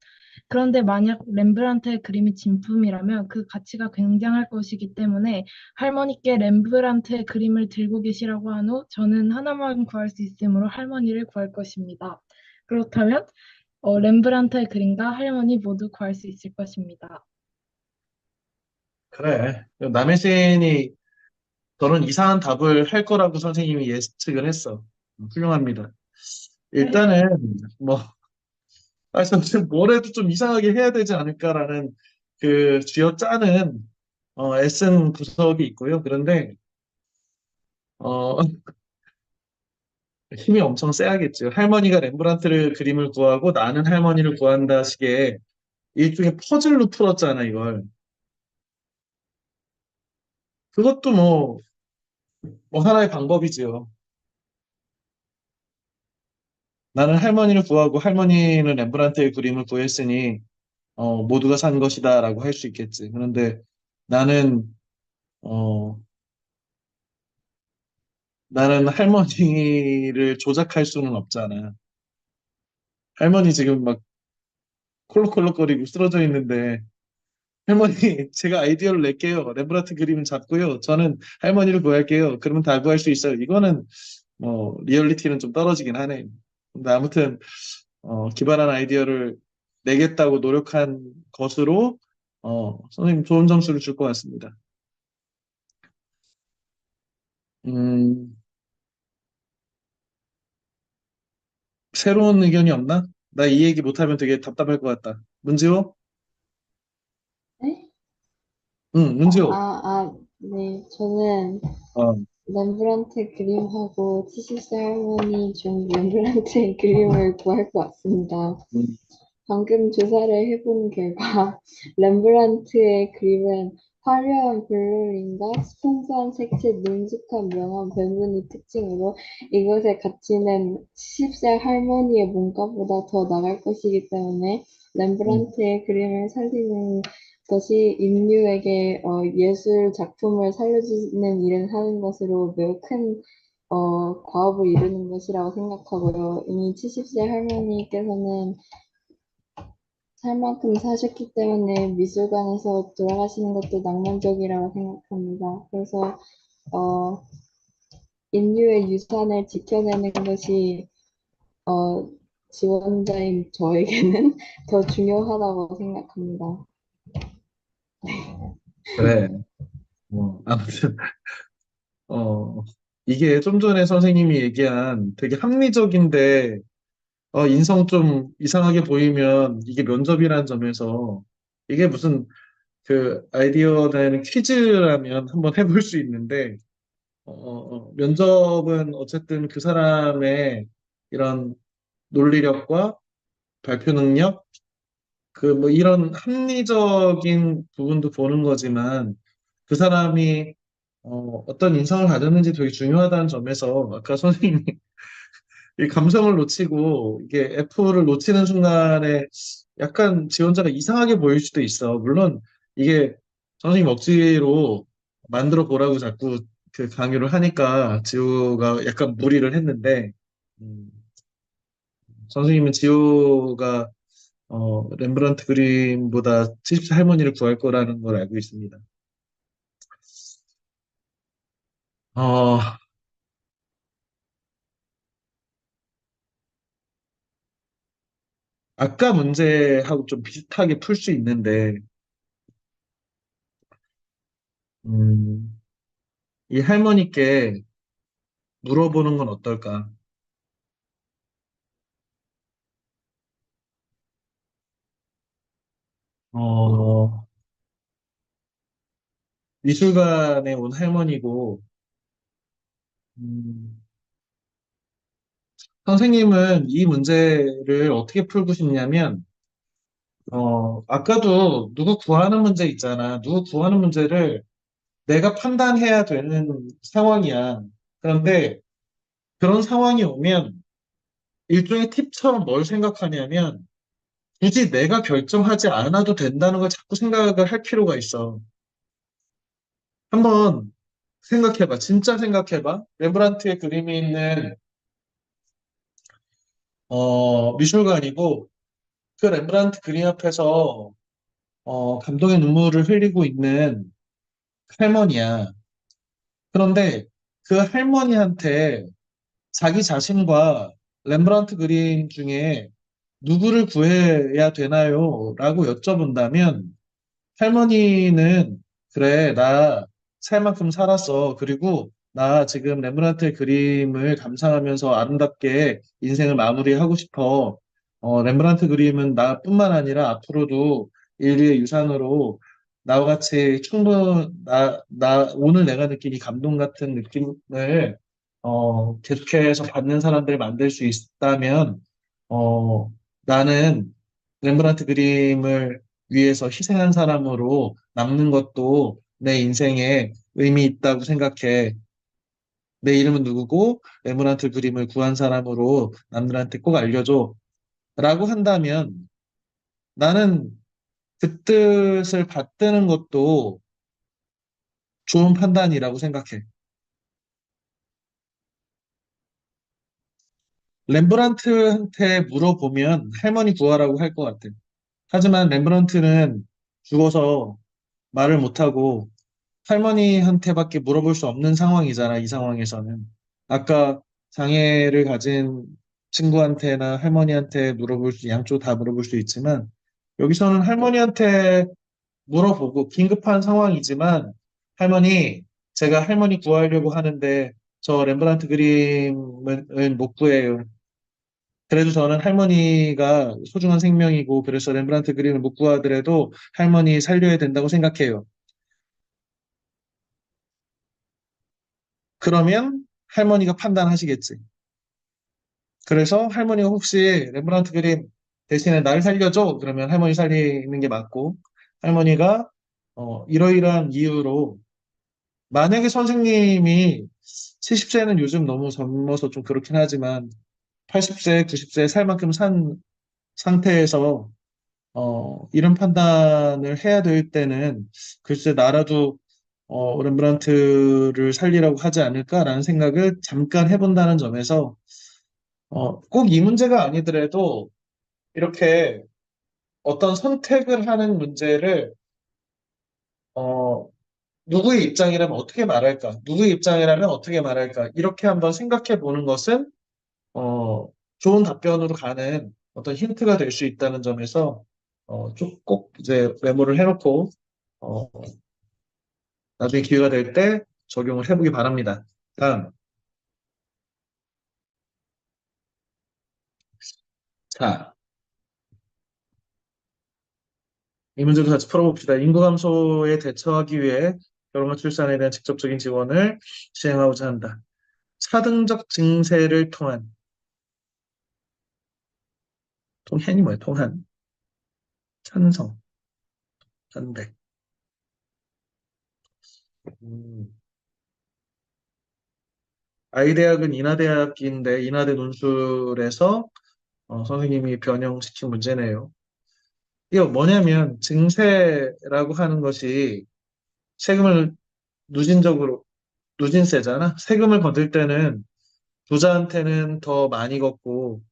Speaker 5: 그런데 만약 렘브란트의 그림이 진품이라면 그 가치가 굉장할 것이기 때문에 할머니께 렘브란트의 그림을 들고 계시라고 한 후 저는 하나만 구할 수 있으므로 할머니를 구할 것입니다. 그렇다면 렘브란트의 그림과 할머니 모두 구할 수 있을 것입니다.
Speaker 1: 그래. 남해신이 저는 이상한 답을 할 거라고 선생님이 예측을 했어. 훌륭합니다. 일단은 뭐 사실 뭘 해도 좀 이상하게 해야 되지 않을까라는 그 쥐어짜는 애쓴 구석이 있고요. 그런데, 어, 힘이 엄청 세야겠죠. 할머니가 렘브란트를 그림을 구하고 나는 할머니를 구한다 식의 일종의 퍼즐로 풀었잖아, 이걸. 그것도 뭐 하나의 방법이지요. 나는 할머니를 구하고 할머니는 렘브란트의 그림을 구했으니 모두가 산 것이다라고 할 수 있겠지. 그런데 나는 어, 나는 할머니를 조작할 수는 없잖아. 할머니 지금 막 콜록콜록거리고 쓰러져 있는데 할머니 제가 아이디어를 낼게요. 렘브란트 그림은 잡고요. 저는 할머니를 구할게요. 그러면 다 구할 수 있어요. 이거는 리얼리티는 좀 떨어지긴 하네. 근데 아무튼 기발한 아이디어를 내겠다고 노력한 것으로 선생님 좋은 점수를 줄 것 같습니다. 음, 새로운 의견이 없나? 나 이 얘기 못하면 되게 답답할 것 같다. 문지호?
Speaker 12: 네?
Speaker 1: 응, 문지호.
Speaker 12: 네. 저는
Speaker 1: 어,
Speaker 12: 렘브란트 그림하고 70세 할머니 중 렘브란트의 그림을 구할 것 같습니다.
Speaker 1: 음,
Speaker 12: 방금 조사를 해본 결과 렘브란트의 그림은 화려한 블루링과 풍부한 색채, 능숙한 명암 배분이 특징으로 이것의 가치는 70세 할머니의 몸값보다 더 나갈 것이기 때문에
Speaker 1: 음,
Speaker 12: 렘브란트의 그림을 살리는 것이 인류에게 예술 작품을 살려주는 일을 하는 것으로 매우 큰 과업을 이루는 것이라고 생각하고요. 이미 70세 할머니께서는 살 만큼 사셨기 때문에 미술관에서 돌아가시는 것도 낭만적이라고 생각합니다. 그래서 어, 인류의 유산을 지켜내는 것이 어, 지원자인 저에게는 더 중요하다고 생각합니다.
Speaker 1: 그래. 아무튼, 어, 이게 좀 전에 선생님이 얘기한 되게 합리적인데, 인성 좀 이상하게 보이면 이게 면접이라는 점에서 이게 무슨 그 아이디어 내는 퀴즈라면 한번 해볼 수 있는데, 면접은 어쨌든 그 사람의 이런 논리력과 발표 능력, 그 뭐 이런 합리적인 부분도 보는 거지만 그 사람이 어떤 인성을 가졌는지 되게 중요하다는 점에서 아까 선생님이 이 감성을 놓치고 이게 F를 놓치는 순간에 약간 지원자가 이상하게 보일 수도 있어. 물론 이게 선생님 억지로 만들어 보라고 자꾸 그 강요를 하니까 지호가 약간 무리를 했는데 음, 선생님은 지호가 렘브란트 그림보다 70세 할머니를 구할 거라는 걸 알고 있습니다. 어, 아까 문제하고 좀 비슷하게 풀 수 있는데, 음, 이 할머니께 물어보는 건 어떨까? 어, 미술관에 온 할머니고, 음, 선생님은 이 문제를 어떻게 풀고 싶냐면, 아까도 누구 구하는 문제 있잖아. 누구 구하는 문제를 내가 판단해야 되는 상황이야. 그런데 그런 상황이 오면 일종의 팁처럼 뭘 생각하냐면 굳이 내가 결정하지 않아도 된다는 걸 자꾸 생각을 할 필요가 있어. 한번 생각해봐. 진짜 생각해봐. 렘브란트의 그림이 있는 미술관이고 그 렘브란트 그림 앞에서 감동의 눈물을 흘리고 있는 할머니야. 그런데 그 할머니한테 자기 자신과 렘브란트 그림 중에 누구를 구해야 되나요? 라고 여쭤본다면 할머니는 그래, 나 살 만큼 살았어. 그리고 나 지금 렘브란트의 그림을 감상하면서 아름답게 인생을 마무리하고 싶어. 렘브란트 그림은 나뿐만 아니라 앞으로도 인류의 유산으로 나와 같이 오늘 내가 느낀 이 감동 같은 느낌을, 계속해서 받는 사람들을 만들 수 있다면, 어, 나는 렘브란트 그림을 위해서 희생한 사람으로 남는 것도 내 인생에 의미 있다고 생각해. 내 이름은 누구고, 렘브란트 그림을 구한 사람으로 남들한테 꼭 알려줘. 라고 한다면 나는 그 뜻을 받드는 것도 좋은 판단이라고 생각해. 렘브란트한테 물어보면 할머니 구하라고 할 것 같아. 하지만 렘브란트는 죽어서 말을 못하고 할머니한테밖에 물어볼 수 없는 상황이잖아, 이 상황에서는. 아까 장애를 가진 친구한테나 할머니한테 양쪽 다 물어볼 수 있지만, 여기서는 할머니한테 물어보고 긴급한 상황이지만, 할머니, 제가 할머니 구하려고 하는데, 저 렘브란트 그림은 못 구해요. 그래도 저는 할머니가 소중한 생명이고, 그래서 렘브란트 그림을 못 구하더라도 할머니 살려야 된다고 생각해요. 그러면 할머니가 판단하시겠지. 그래서 할머니가 혹시 렘브란트 그림 대신에 날 살려줘? 그러면 할머니 살리는 게 맞고, 할머니가 이러이러한 이유로, 만약에 선생님이 70세는 요즘 너무 젊어서 좀 그렇긴 하지만 80세, 90세 살 만큼 산 상태에서 이런 판단을 해야 될 때는 글쎄 나라도 렘브란트를 살리라고 하지 않을까라는 생각을 잠깐 해본다는 점에서 꼭 이 문제가 아니더라도 이렇게 어떤 선택을 하는 문제를 어, 누구의 입장이라면 어떻게 말할까? 누구의 입장이라면 어떻게 말할까? 이렇게 한번 생각해 보는 것은 어, 좋은 답변으로 가는 어떤 힌트가 될 수 있다는 점에서 꼭 이제 메모를 해놓고 어, 나중에 기회가 될 때 적용을 해보기 바랍니다. 다음, 자, 이 문제도 같이 풀어봅시다. 인구 감소에 대처하기 위해 결혼과 출산에 대한 직접적인 지원을 시행하고자 한다. 차등적 증세를 통한, 통한이 뭐야, 통한, 찬성, 반대. 음, 아이대학은 인하대학인데 인하대 논술에서 선생님이 변형시킨 문제네요. 이거 뭐냐면 증세라고 하는 것이 세금을 누진적으로 누진세잖아. 세금을 거둘 때는 부자한테는 더 많이 걷고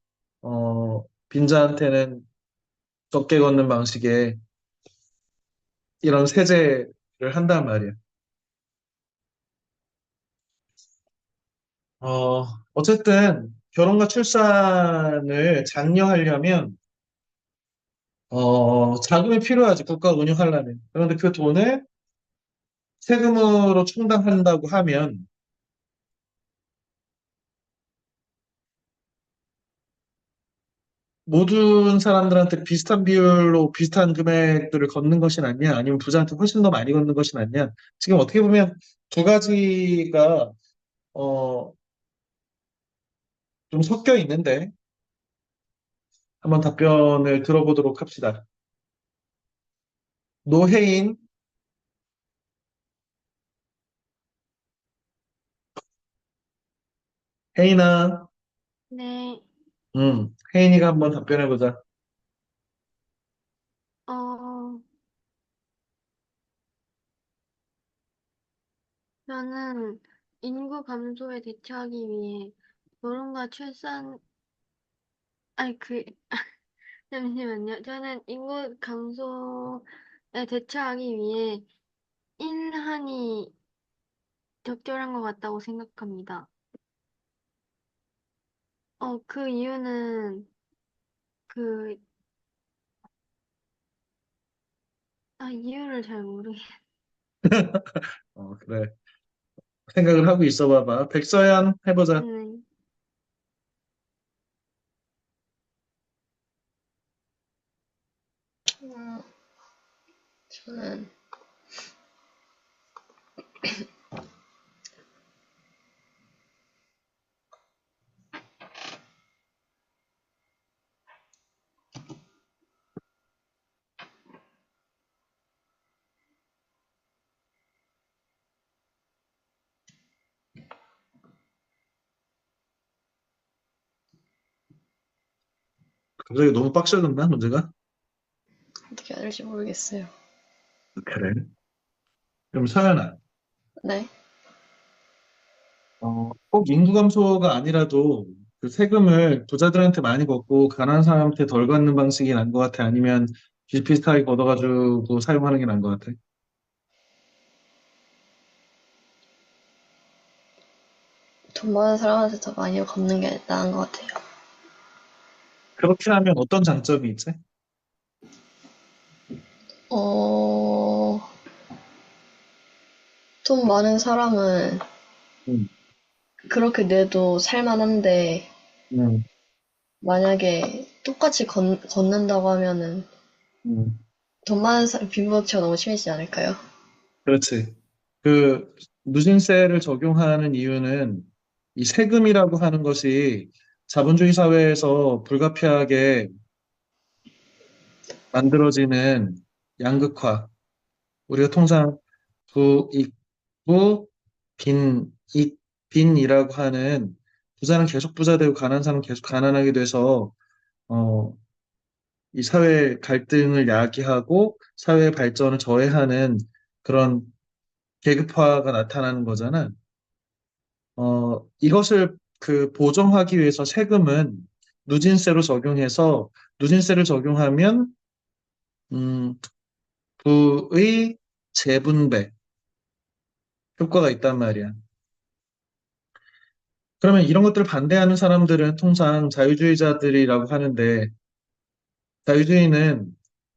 Speaker 1: 빈자한테는 적게 걷는 방식의 이런 세제를 한단 말이야. 어쨌든 결혼과 출산을 장려하려면 자금이 필요하지, 국가 운영하려면. 그런데 그 돈을 세금으로 충당한다고 하면 모든 사람들한테 비슷한 비율로 비슷한 금액들을 걷는 것이 낫냐, 아니면 부자한테 훨씬 더 많이 걷는 것이 낫냐. 지금 어떻게 보면 두 가지가 어, 좀 섞여 있는데 한번 답변을 들어보도록 합시다. 노혜인, 혜인아,
Speaker 8: 네,
Speaker 1: 혜인이가 한번 답변해보자.
Speaker 8: 어, 저는 인구 감소에 대처하기 위해 결혼과 출산, 아니, 잠시만요. 저는 인구 감소에 대처하기 위해 인한이 적절한 것 같다고 생각합니다. 그 이유는 그, 이유를 잘 모르겠네.
Speaker 1: 그래. 생각을 하고 있어 봐봐. 백서연 해보자.
Speaker 12: 음, 저는
Speaker 1: 갑자기 너무 빡쳐졌나, 문제가?
Speaker 12: 어떻게 해야 될지 모르겠어요.
Speaker 1: 그래. 그럼 서연아,
Speaker 12: 네.
Speaker 1: 꼭 인구 감소가 아니라도 그 세금을 부자들한테 많이 걷고 가난한 사람한테 덜 걷는 방식이 난 것 같아? 아니면 비슷비슷하게 걷어가지고 사용하는 게 나은 것 같아?
Speaker 12: 돈 많은 사람한테 더 많이 걷는 게 나은 것 같아요.
Speaker 1: 그렇게 하면 어떤 장점이 있지?
Speaker 12: 어, 돈 많은 사람은
Speaker 1: 음,
Speaker 12: 그렇게 내도 살만한데,
Speaker 1: 음,
Speaker 12: 만약에 똑같이 걷는다고 하면은
Speaker 1: 음.
Speaker 12: 돈 많은 사람 빈부격차가 너무 심해지지 않을까요?
Speaker 1: 그렇지. 그 누진세를 적용하는 이유는 이 세금이라고 하는 것이 자본주의 사회에서 불가피하게 만들어지는 양극화. 우리가 통상 부익부 빈익 빈이라고 하는 부자는 계속 부자 되고 가난한 사람은 계속 가난하게 돼서 어, 이 사회 갈등을 야기하고 사회 발전을 저해하는 그런 계급화가 나타나는 거잖아. 이것을 그 보정하기 위해서 세금은 누진세로 적용해서 누진세를 적용하면 음, 부의 재분배 효과가 있단 말이야. 그러면 이런 것들을 반대하는 사람들은 통상 자유주의자들이라고 하는데 자유주의는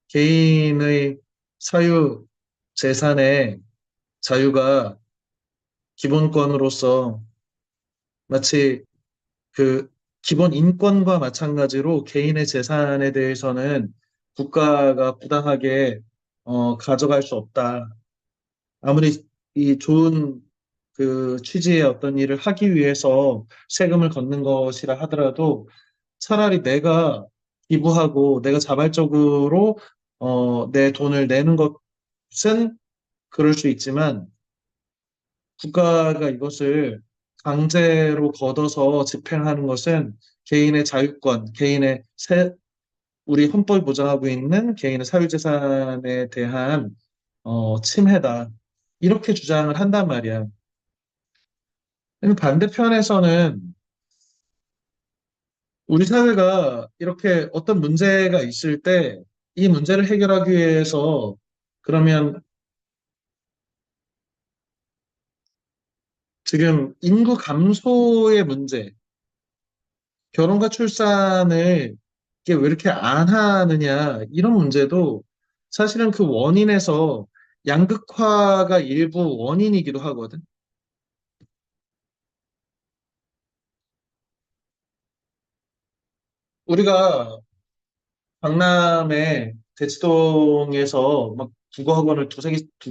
Speaker 1: 개인의 사유 재산의 자유가 기본권으로서 마치 그 기본 인권과 마찬가지로 개인의 재산에 대해서는 국가가 부당하게 가져갈 수 없다. 아무리 이 좋은 그 취지의 어떤 일을 하기 위해서 세금을 걷는 것이라 하더라도 차라리 내가 기부하고 내가 자발적으로 내 돈을 내는 것은 그럴 수 있지만 국가가 이것을 강제로 걷어서 집행하는 것은 개인의 자유권, 우리 헌법이 보장하고 있는 개인의 사유재산에 대한 침해다. 이렇게 주장을 한단 말이야. 근데 반대편에서는 우리 사회가 이렇게 어떤 문제가 있을 때 이 문제를 해결하기 위해서 그러면 지금 인구 감소의 문제, 결혼과 출산을 이게 왜 이렇게 안 하느냐, 이런 문제도 사실은 그 원인에서 양극화가 일부 원인이기도 하거든. 우리가 강남의 대치동에서 막 국어학원을 두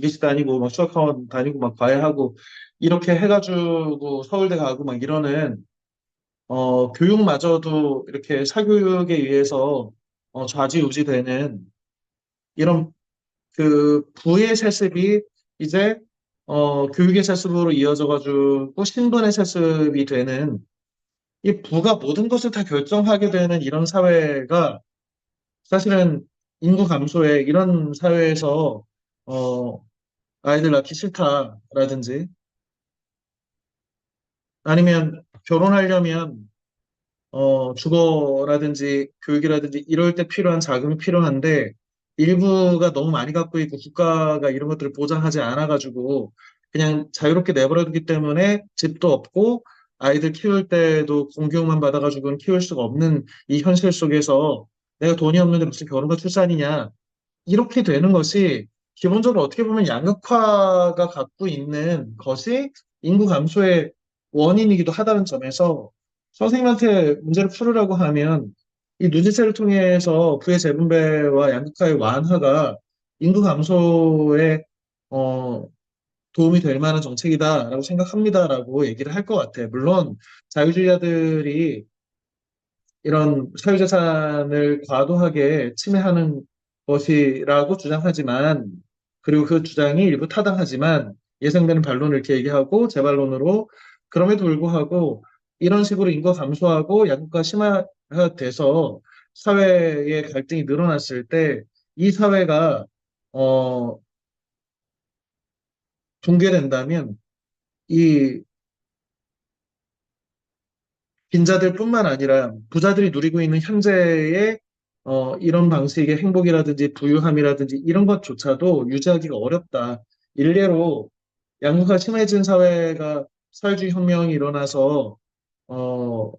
Speaker 1: 개씩 다니고, 막 수학학원 다니고, 막 과외하고, 이렇게 해가지고 서울대 가고 막 이러는, 교육마저도 이렇게 사교육에 의해서 좌지우지 되는 이런 그 부의 세습이 이제 교육의 세습으로 이어져가지고 신분의 세습이 되는 이 부가 모든 것을 다 결정하게 되는 이런 사회가 사실은 인구 감소에 이런 사회에서 어, 아이들 낳기 싫다라든지 아니면 결혼하려면 주거라든지 교육이라든지 이럴 때 필요한 자금이 필요한데 일부가 너무 많이 갖고 있고 국가가 이런 것들을 보장하지 않아가지고 그냥 자유롭게 내버려두기 때문에 집도 없고 아이들 키울 때도 공교육만 받아가지고는 키울 수가 없는 이 현실 속에서 내가 돈이 없는데 무슨 결혼과 출산이냐 이렇게 되는 것이 기본적으로 어떻게 보면 양극화가 갖고 있는 것이 인구 감소의 원인이기도 하다는 점에서 선생님한테 문제를 풀으라고 하면 이 누진세를 통해서 부의 재분배와 양극화의 완화가 인구 감소에 어, 도움이 될 만한 정책이다라고 생각합니다라고 얘기를 할 것 같아. 물론 자유주의자들이 이런 사유재산을 과도하게 침해하는 것이라고 주장하지만, 그리고 그 주장이 일부 타당하지만, 예상되는 반론을 이렇게 얘기하고, 재반론으로, 그럼에도 불구하고, 이런 식으로 인구가 감소하고 양극화가 심화가 돼서 사회의 갈등이 늘어났을 때 이 사회가 어, 붕괴된다면 이 빈자들뿐만 아니라 부자들이 누리고 있는 현재의 이런 방식의 행복이라든지 부유함이라든지 이런 것조차도 유지하기가 어렵다. 일례로 양극화 심해진 사회가 사회주의 혁명이 일어나서 어,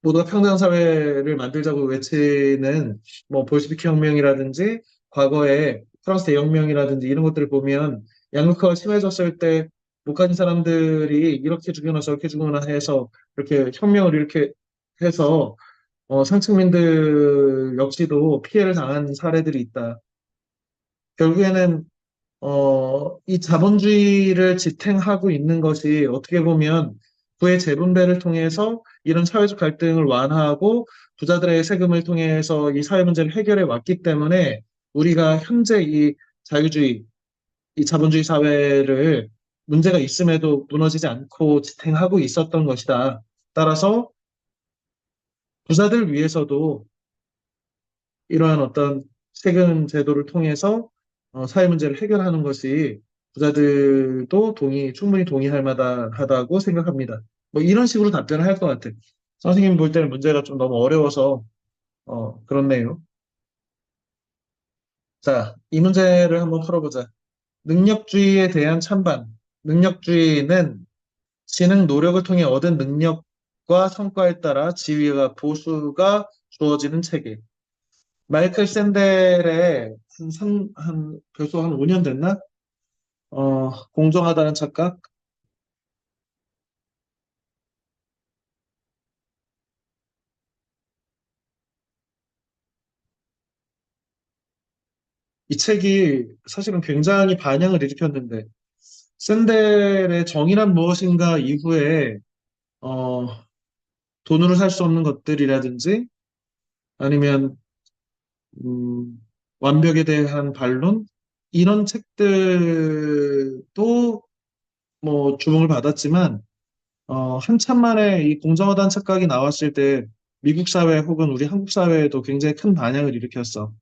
Speaker 1: 모두가 평등 사회를 만들자고 외치는 뭐 볼시비키 혁명이라든지 과거에 프랑스 대혁명이라든지 이런 것들을 보면 양극화가 심해졌을 때 못 가진 사람들이 이렇게 죽거나 저렇게 죽거나 해서 이렇게 혁명을 이렇게 해서 상층민들 역시도 피해를 당한 사례들이 있다. 결국에는 이 자본주의를 지탱하고 있는 것이 어떻게 보면 부의 재분배를 통해서 이런 사회적 갈등을 완화하고 부자들의 세금을 통해서 이 사회 문제를 해결해 왔기 때문에 우리가 현재 이 자유주의, 이 자본주의 사회를 문제가 있음에도 무너지지 않고 지탱하고 있었던 것이다. 따라서 부자들 위해서도 이러한 어떤 세금 제도를 통해서 사회 문제를 해결하는 것이 부자들도 충분히 동의할 만하다고 생각합니다. 뭐 이런 식으로 답변을 할 것 같아요. 선생님 볼 때는 문제가 좀 너무 어려워서 그렇네요. 자, 이 문제를 한번 풀어보자. 능력주의에 대한 찬반. 능력주의는 지능 노력을 통해 얻은 능력과 성과에 따라 지위와 보수가 주어지는 체계. 마이클 샌델의 벌써 한 5년 됐나? 공정하다는 착각? 이 책이 사실은 굉장히 반향을 일으켰는데, 샌델의 정의란 무엇인가 이후에, 어, 돈으로 살 수 없는 것들이라든지, 아니면, 완벽에 대한 반론? 이런 책들도 뭐 주목을 받았지만, 한참 만에 이 공정하다는 착각이 나왔을 때 미국 사회 혹은 우리 한국 사회에도 굉장히 큰 반향을 일으켰어.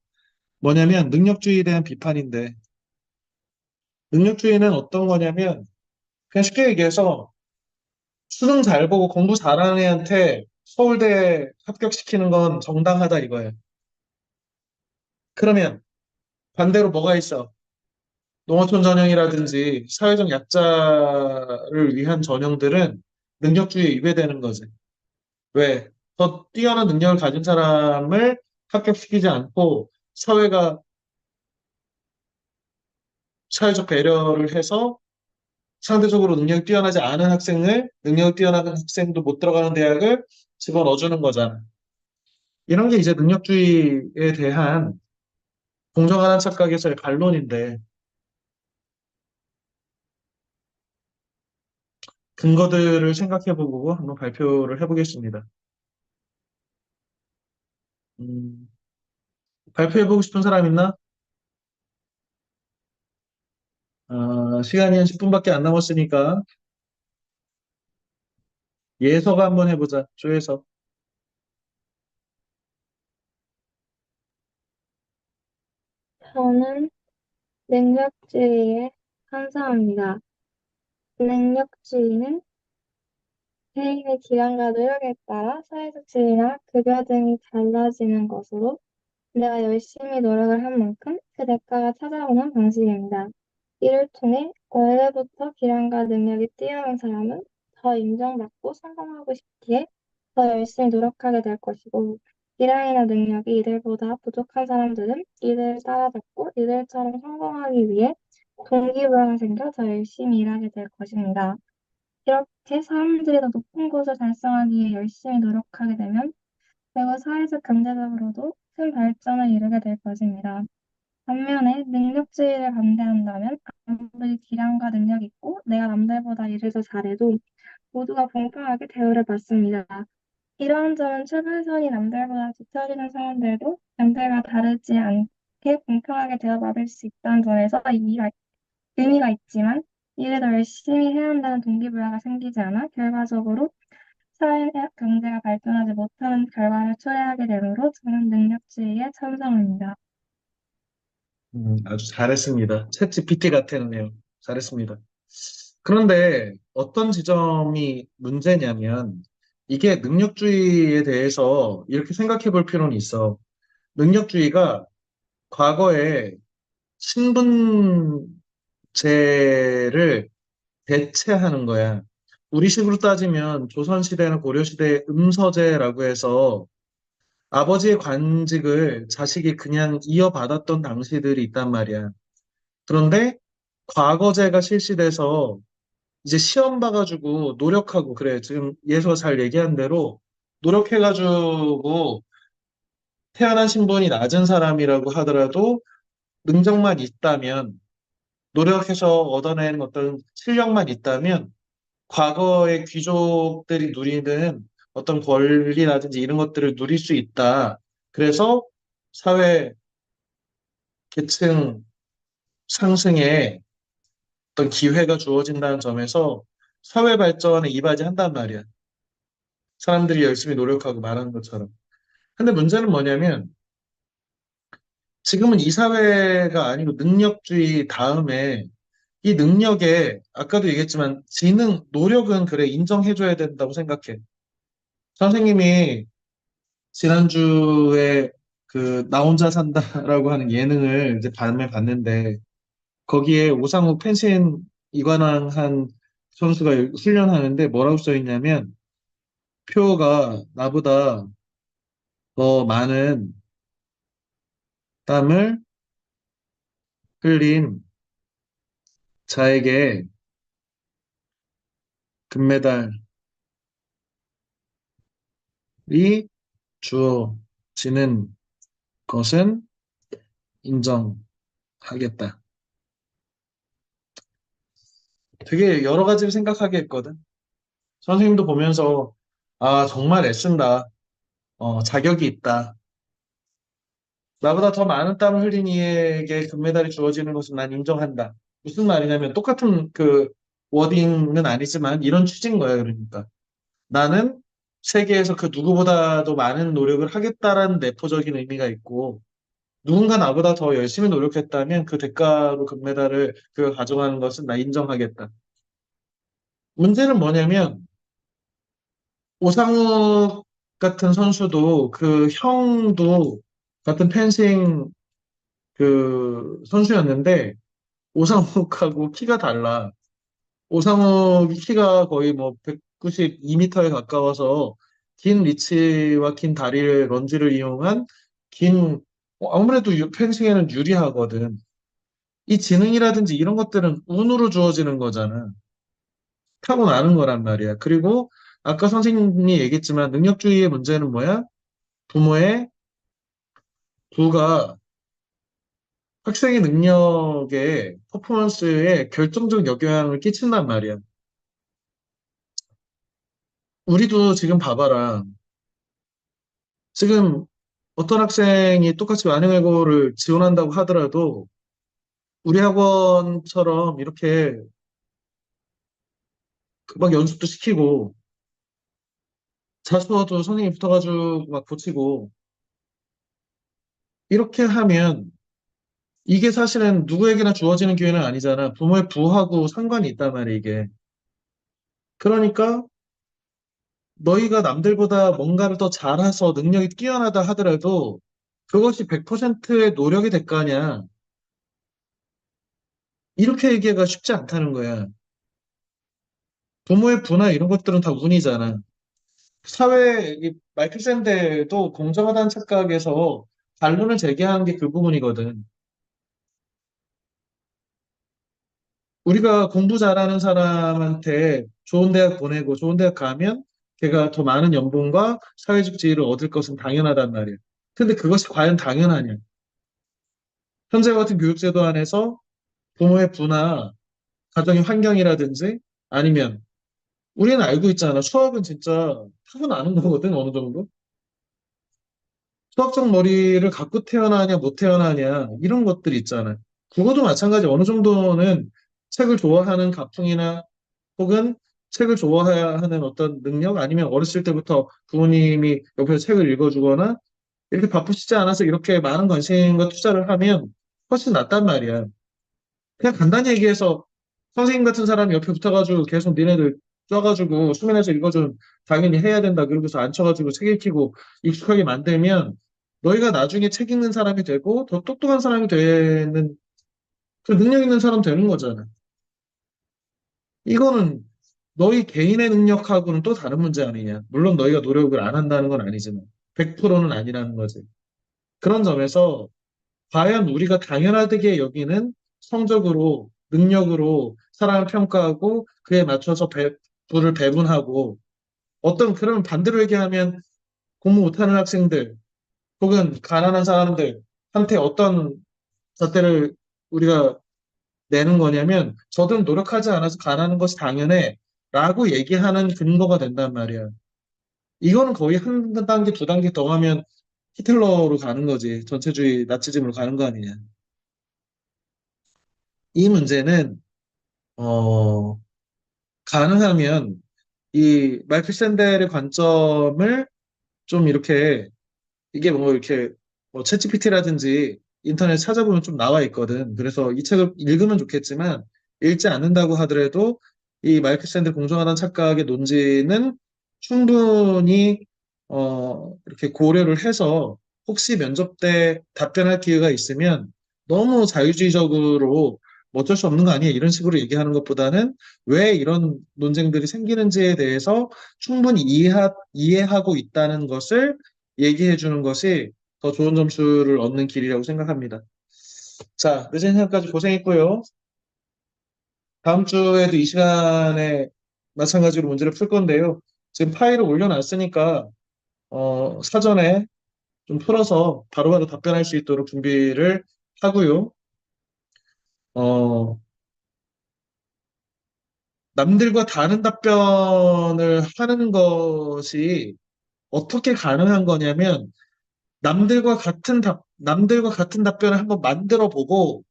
Speaker 1: 뭐냐면 능력주의에 대한 비판인데 능력주의는 어떤 거냐면 그냥 쉽게 얘기해서 수능 잘 보고 공부 잘하는 애한테 서울대 합격시키는 건 정당하다 이거예요. 그러면 반대로 뭐가 있어? 농어촌 전형이라든지 사회적 약자를 위한 전형들은 능력주의에 위배되는 거지. 왜? 더 뛰어난 능력을 가진 사람을 합격시키지 않고 사회가 사회적 배려를 해서 상대적으로 능력이 뛰어나지 않은 능력이 뛰어난 학생도 못 들어가는 대학을 집어넣어주는 거잖아. 이런 게 이제 능력주의에 대한 공정하다는 착각에서의 반론인데 근거들을 생각해보고 한번 발표를 해보겠습니다. 음, 발표해보고 싶은 사람 있나? 시간이 한 10분밖에 안 남았으니까 예서가 한번 해보자. 조예서.
Speaker 4: 저는 능력주의에 찬성합니다. 능력주의는 개인의 기량과 노력에 따라 사회적 지위나 급여 등이 달라지는 것으로 내가 열심히 노력을 한 만큼 그 대가가 찾아오는 방식입니다. 이를 통해 원래부터 기량과 능력이 뛰어난 사람은 더 인정받고 성공하고 싶기에 더 열심히 노력하게 될 것이고, 기량이나 능력이 이들보다 부족한 사람들은 이들을 따라잡고 이들처럼 성공하기 위해 동기부여가 생겨 더 열심히 일하게 될 것입니다. 이렇게 사람들이 더 높은 곳을 달성하기 위해 열심히 노력하게 되면 결국 사회적 경제적으로도 큰 발전을 이루게 될 것입니다. 반면에 능력주의를 반대한다면 아무리 기량과 능력이 있고 내가 남들보다 일을 더 잘해도 모두가 공평하게 대우를 받습니다. 이러한 점은 출발선이 남들보다 뒤처지는 사람들도 남들과 다르지 않게 공평하게 대우받을 수 있다는 점에서 의미가 있지만 일을 더 열심히 해야 한다는 동기부여가 생기지 않아 결과적으로 사회나 경제가 발전하지 못하는 결과를 초래하게 되므로 저는 능력주의에 찬성합니다.
Speaker 1: 아주 잘했습니다. 챗 GPT 같았네요. 잘했습니다. 그런데 어떤 지점이 문제냐면 이게 능력주의에 대해서 이렇게 생각해 볼 필요는 있어. 능력주의가 과거에 신분제를 대체하는 거야. 우리식으로 따지면 조선시대나 고려시대 음서제라고 해서 아버지의 관직을 자식이 그냥 이어받았던 당시들이 있단 말이야. 그런데 과거제가 실시돼서 이제 시험 봐가지고 노력하고, 그래. 지금 예서가 잘 얘기한 대로 노력해가지고 태어난 신분이 낮은 사람이라고 하더라도 능력만 있다면, 노력해서 얻어낸 어떤 실력만 있다면 과거의 귀족들이 누리는 어떤 권리라든지 이런 것들을 누릴 수 있다. 그래서 사회 계층 상승에 어떤 기회가 주어진다는 점에서 사회 발전에 이바지한단 말이야. 사람들이 열심히 노력하고 말하는 것처럼. 근데 문제는 뭐냐면 지금은 이 사회가 아니고 능력주의 다음에 이 능력에 아까도 얘기했지만 지능, 노력은 그래 인정해줘야 된다고 생각해. 선생님이 지난주에 그 나 혼자 산다라고 하는 예능을 이제 밤에 봤는데 거기에 오상욱 펜싱 이관왕한 선수가 훈련하는데 뭐라고 써 있냐면 표가 나보다 더 많은 땀을 흘린 자에게 금메달이 주어지는 것은 인정하겠다. 되게 여러 가지를 생각하게 했거든. 선생님도 보면서 아 정말 애쓴다. 자격이 있다. 나보다 더 많은 땀을 흘린 이에게 금메달이 주어지는 것은 난 인정한다. 무슨 말이냐면 똑같은 그 워딩은 아니지만 이런 취지인 거야. 그러니까 나는 세계에서 그 누구보다도 많은 노력을 하겠다라는 내포적인 의미가 있고 누군가 나보다 더 열심히 노력했다면 그 대가로 금메달을 그 가져가는 것은 나 인정하겠다. 문제는 뭐냐면 오상욱 같은 선수도 그 형도 같은 펜싱 그 선수였는데 오상욱하고 키가 달라. 오상욱이 키가 거의 뭐 192m에 가까워서 긴 리치와 긴 다리를 런지를 이용한 긴 아무래도 펜싱에는 유리하거든. 이 지능이라든지 이런 것들은 운으로 주어지는 거잖아. 타고나는 거란 말이야. 그리고 아까 선생님이 얘기했지만 능력주의의 문제는 뭐야? 부모의 부가 학생의 능력에 퍼포먼스에 결정적 역영향을 끼친단 말이야. 우리도 지금 봐봐라. 지금 어떤 학생이 똑같이 만행외고를 지원한다고 하더라도 우리 학원처럼 이렇게 막 연습도 시키고 자수어도 선생님이 붙어가지고 막 고치고 이렇게 하면 이게 사실은 누구에게나 주어지는 기회는 아니잖아. 부모의 부하고 상관이 있단 말이야, 이게. 그러니까 너희가 남들보다 뭔가를 더 잘해서 능력이 뛰어나다 하더라도 그것이 100%의 노력의 대가냐. 이렇게 얘기가 쉽지 않다는 거야. 부모의 부나 이런 것들은 다 운이잖아. 이 마이클 샌델도 공정하다는 착각에서 반론을 제기한 게 그 부분이거든. 우리가 공부 잘하는 사람한테 좋은 대학 보내고 좋은 대학 가면 걔가 더 많은 연봉과 사회적 지위를 얻을 것은 당연하단 말이야. 근데 그것이 과연 당연하냐? 현재 같은 교육제도 안에서 부모의 부나 가정의 환경이라든지 아니면 우리는 알고 있잖아. 수학은 진짜 타고나는 거거든, 어느 정도. 수학적 머리를 갖고 태어나냐, 못 태어나냐, 이런 것들 있잖아. 국어도 마찬가지 어느 정도는 책을 좋아하는 가풍이나 혹은 책을 좋아하는 어떤 능력 아니면 어렸을 때부터 부모님이 옆에서 책을 읽어주거나 이렇게 바쁘시지 않아서 이렇게 많은 관심과 투자를 하면 훨씬 낫단 말이야. 그냥 간단히 얘기해서 선생님 같은 사람이 옆에 붙어가지고 계속 니네들 쪄가지고 수면에서 읽어준 당연히 해야 된다. 그러고서 앉혀가지고 책 읽히고 익숙하게 만들면 너희가 나중에 책 읽는 사람이 되고 더 똑똑한 사람이 되는 그 능력 있는 사람 되는 거잖아. 이거는 너희 개인의 능력하고는 또 다른 문제 아니냐. 물론 너희가 노력을 안 한다는 건 아니지만 100%는 아니라는 거지. 그런 점에서 과연 우리가 당연하게 여기는 성적으로, 능력으로 사람을 평가하고 그에 맞춰서 부를 배분하고 어떤 그런 반대로 얘기하면 공부 못하는 학생들 혹은 가난한 사람들한테 어떤 잣대를 우리가 내는 거냐면 저들은 노력하지 않아서 가난한 것이 당연해 라고 얘기하는 근거가 된단 말이야. 이거는 거의 한 단계, 두 단계 더 가면 히틀러로 가는 거지. 전체주의 나치즘으로 가는 거 아니냐. 이 문제는 어, 가능하면 이 마이클 샌델의 관점을 좀 이렇게 이게 뭐 이렇게 뭐 챗GPT라든지 인터넷 찾아보면 좀 나와 있거든. 그래서 이 책을 읽으면 좋겠지만 읽지 않는다고 하더라도 이 마이클 샌델 공정하다는 착각의 논지는 충분히 이렇게 고려를 해서 혹시 면접 때 답변할 기회가 있으면 너무 자유주의적으로 뭐 어쩔 수 없는 거 아니야 이런 식으로 얘기하는 것보다는 왜 이런 논쟁들이 생기는지에 대해서 충분히 이해하고 있다는 것을 얘기해 주는 것이 더 좋은 점수를 얻는 길이라고 생각합니다. 자, 늦은 시간까지 고생했고요. 다음 주에도 이 시간에 마찬가지로 문제를 풀 건데요. 지금 파일을 올려놨으니까 사전에 좀 풀어서 바로바로 답변할 수 있도록 준비를 하고요. 어, 남들과 다른 답변을 하는 것이 어떻게 가능한 거냐면 남들과 같은 답변을 한번 만들어 보고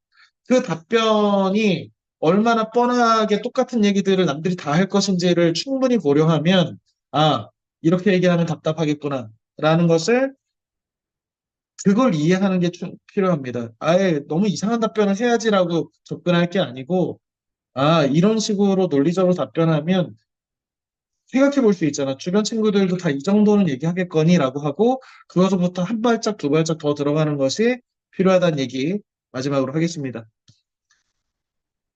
Speaker 1: 그 답변이 얼마나 뻔하게 똑같은 얘기들을 남들이 다 할 것인지를 충분히 고려하면, 아, 이렇게 얘기하면 답답하겠구나. 라는 것을, 그걸 이해하는 게 필요합니다. 아예 너무 이상한 답변을 해야지라고 접근할 게 아니고, 아, 이런 식으로 논리적으로 답변하면 생각해 볼 수 있잖아. 주변 친구들도 다 이 정도는 얘기하겠거니? 라고 하고, 그것부터 한 발짝, 두 발짝 더 들어가는 것이 필요하다는 얘기 마지막으로 하겠습니다.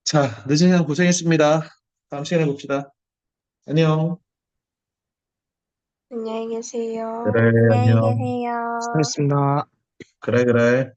Speaker 1: 자, 늦은 시간 고생했습니다. 다음 시간에 봅시다. 안녕.
Speaker 8: 안녕히 계세요.
Speaker 1: 그래,
Speaker 2: 안녕히
Speaker 1: 안녕.
Speaker 2: 계세요.
Speaker 10: 수고했습니다.
Speaker 1: 그래, 그래.